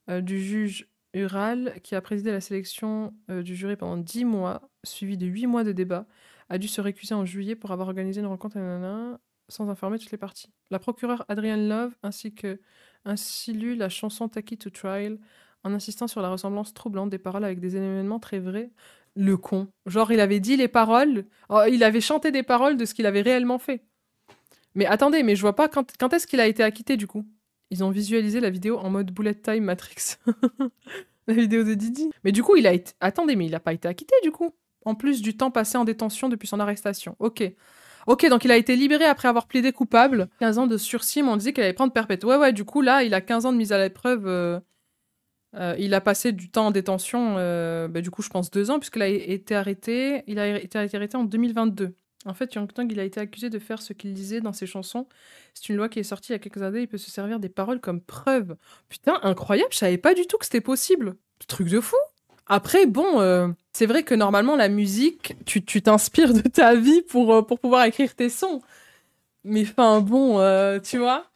du juge Ural, qui a présidé la sélection du jury pendant 10 mois, suivi de 8 mois de débat, a dû se récuser en juillet pour avoir organisé une rencontre sans informer toutes les parties. La procureure Adrienne Love ainsi lu la chanson Take It to Trial en insistant sur la ressemblance troublante des paroles avec des événements très vrais. Le con. Genre, il avait dit les paroles, il avait chanté des paroles de ce qu'il avait réellement fait. Mais attendez, mais je vois pas quand est-ce qu'il a été acquitté du coup. Ils ont visualisé la vidéo en mode bullet time Matrix. La vidéo de Didi. Mais du coup, il a été... Attendez, mais il a pas été acquitté du coup. En plus du temps passé en détention depuis son arrestation. Ok. Ok, donc il a été libéré après avoir plaidé coupable. 15 ans de sursis, mais on disait qu'il allait prendre perpète. Ouais, du coup, là, il a 15 ans de mise à l'épreuve. Il a passé du temps en détention, du coup, je pense 2 ans, puisqu'il a été arrêté. Il a été arrêté en 2022. En fait, Young Thug, il a été accusé de faire ce qu'il disait dans ses chansons. C'est une loi qui est sortie il y a quelques années. Il peut se servir des paroles comme preuve. Putain, incroyable, je savais pas du tout que c'était possible. Truc de fou. Après, bon, c'est vrai que normalement, la musique, tu t'inspires de ta vie pour pouvoir écrire tes sons. Mais enfin, bon, tu vois,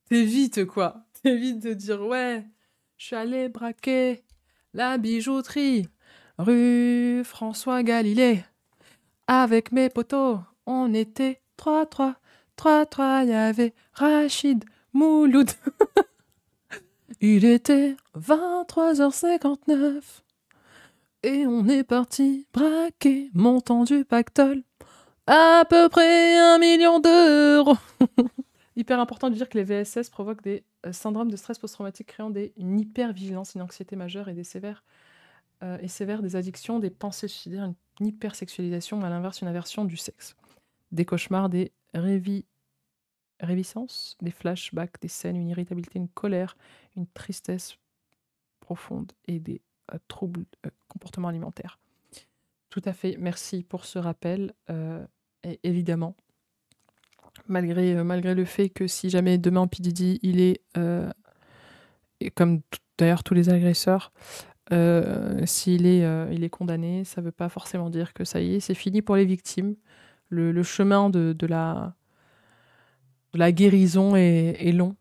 t'évites, quoi. T'évites de dire, ouais, je suis allé braquer la bijouterie, rue François Galilée. Avec mes potos, on était 3-3. 3-3, il y avait Rachid Mouloud. Il était 23h59. Et on est parti braquer, montant du pactole, à peu près 1 million d'euros. Hyper important de dire que les VSS provoquent des syndromes de stress post-traumatique créant une hypervigilance, une anxiété majeure et des sévères des addictions, des pensées suicidaires, une hypersexualisation, à l'inverse une aversion du sexe. Des cauchemars, des révicences, des flashbacks, des scènes, une irritabilité, une colère, une tristesse profonde et des troubles comportements alimentaires. Tout à fait, merci pour ce rappel. Et évidemment, malgré le fait que si jamais demain P. Diddy, il est, et comme d'ailleurs tous les agresseurs, s'il est condamné, ça ne veut pas forcément dire que ça y est, c'est fini pour les victimes. Le chemin de la guérison est long.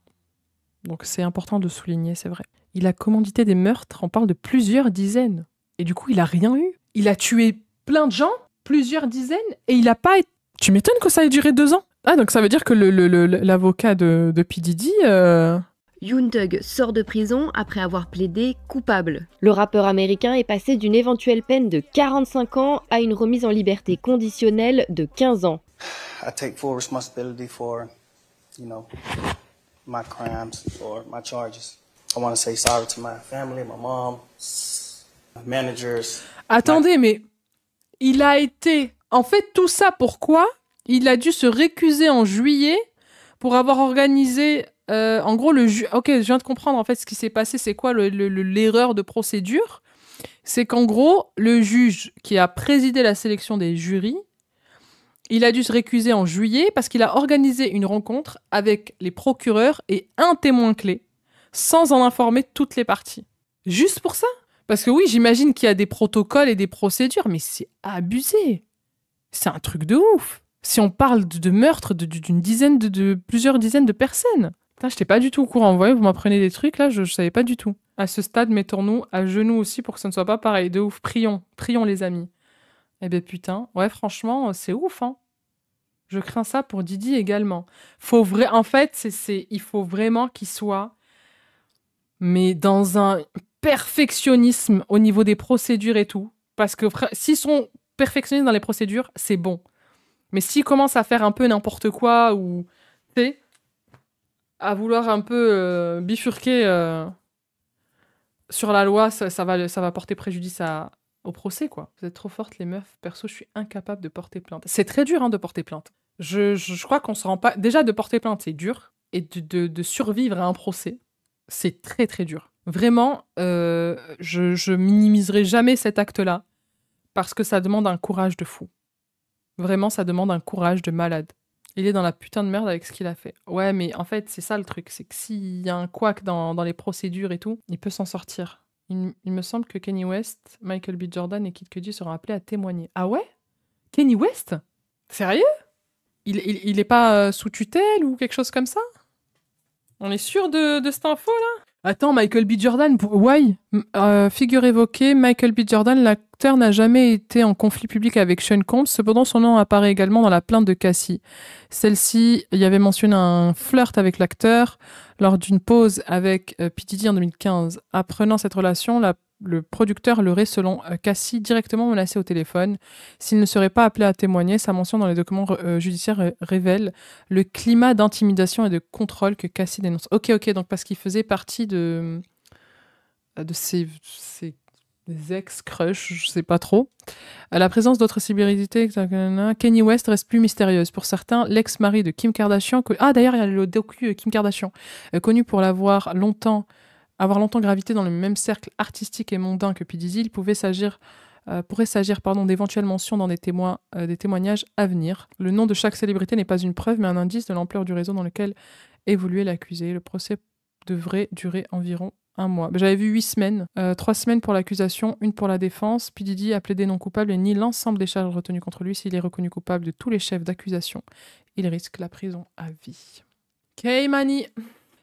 Donc c'est important de souligner, c'est vrai. Il a commandité des meurtres, on parle de plusieurs dizaines. Et du coup, il a rien eu. Il a tué plein de gens, plusieurs dizaines, et il a pas... Tu m'étonnes que ça ait duré 2 ans. Ah, donc ça veut dire que l'avocat de P. Diddy... Young Thug sort de prison après avoir plaidé coupable. Le rappeur américain est passé d'une éventuelle peine de 45 ans à une remise en liberté conditionnelle de 15 ans. I take full responsibility for, my crimes, for my charges. I want to say sorry to my family, my mom, my managers. Attendez, mais il a été... En fait, tout ça, pourquoi? Il a dû se récuser en juillet pour avoir organisé... en gros, ok, je viens de comprendre en fait ce qui s'est passé. C'est quoi l'erreur de procédure? C'est qu'en gros, le juge qui a présidé la sélection des jurys, il a dû se récuser en juillet parce qu'il a organisé une rencontre avec les procureurs et un témoin clé, sans en informer toutes les parties. Juste pour ça? Parce que oui, j'imagine qu'il y a des protocoles et des procédures, mais c'est abusé. C'est un truc de ouf. Si on parle de meurtre d'une dizaine de plusieurs dizaines de personnes. Putain, j'étais pas du tout au courant. Vous voyez, vous m'apprenez des trucs, là, je savais pas du tout. À ce stade, mettons-nous à genoux aussi pour que ça ne soit pas pareil. De ouf, prions les amis. Eh ben putain, ouais, franchement, c'est ouf, hein. Je crains ça pour Didi également. En fait, il faut vraiment qu'il soit, mais dans un perfectionnisme au niveau des procédures et tout. Parce que s'ils sont perfectionnistes dans les procédures, c'est bon. Mais s'ils commencent à faire un peu n'importe quoi ou, tu sais, à vouloir un peu bifurquer sur la loi, ça va porter préjudice au procès, quoi. Vous êtes trop fortes, les meufs. Perso, je suis incapable de porter plainte. C'est très dur, hein, de porter plainte. Je crois qu'on se rend pas... Déjà, de porter plainte, c'est dur. Et de survivre à un procès, c'est très, très dur. Vraiment, je minimiserai jamais cet acte-là parce que ça demande un courage de fou. Vraiment, ça demande un courage de malade. Il est dans la putain de merde avec ce qu'il a fait. Ouais, mais en fait, c'est ça le truc. C'est que s'il y a un couac dans les procédures et tout, il peut s'en sortir. Il me semble que Kanye West, Michael B. Jordan et Kid Cudi seront appelés à témoigner. Ah ouais? Kanye West? Sérieux? Il est pas sous tutelle ou quelque chose comme ça? On est sûr de cette info, là? Attends, Michael B. Jordan, why? Figure évoquée, Michael B. Jordan, l'acteur n'a jamais été en conflit public avec Sean Combs, cependant son nom apparaît également dans la plainte de Cassie. Celle-ci y avait mentionné un flirt avec l'acteur lors d'une pause avec P. Diddy en 2015. Apprenant cette relation, le producteur l'aurait, selon Cassie, directement menacé au téléphone. S'il ne serait pas appelé à témoigner, sa mention dans les documents judiciaires révèle le climat d'intimidation et de contrôle que Cassie dénonce. Ok, donc parce qu'il faisait partie de ses ex-crushs, je sais pas trop. La présence d'autres célébrités, Kanye West reste plus mystérieuse. Pour certains, l'ex-mari de Kim Kardashian... d'ailleurs, il y a le docu Kim Kardashian, connu pour avoir longtemps gravité dans le même cercle artistique et mondain que P. Diddy, il pourrait s'agir d'éventuelles mentions dans des témoignages à venir. Le nom de chaque célébrité n'est pas une preuve, mais un indice de l'ampleur du réseau dans lequel évoluait l'accusé. Le procès devrait durer environ 1 mois. J'avais vu 8 semaines, 3 semaines pour l'accusation, 1 pour la défense. P. Diddy a plaidé non coupable et nie l'ensemble des charges retenues contre lui. S'il est reconnu coupable de tous les chefs d'accusation, il risque la prison à vie. K-Money.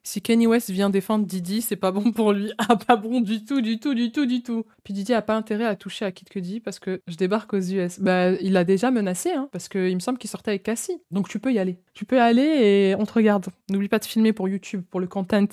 Si Kanye West vient défendre Diddy, c'est pas bon pour lui. Ah, pas bon du tout. Puis Diddy a pas intérêt à toucher à Kid Cudi parce que je débarque aux US. Il l'a déjà menacé, parce qu'il me semble qu'il sortait avec Cassie. Donc tu peux y aller. Tu peux aller et on te regarde. N'oublie pas de filmer pour YouTube, pour le content.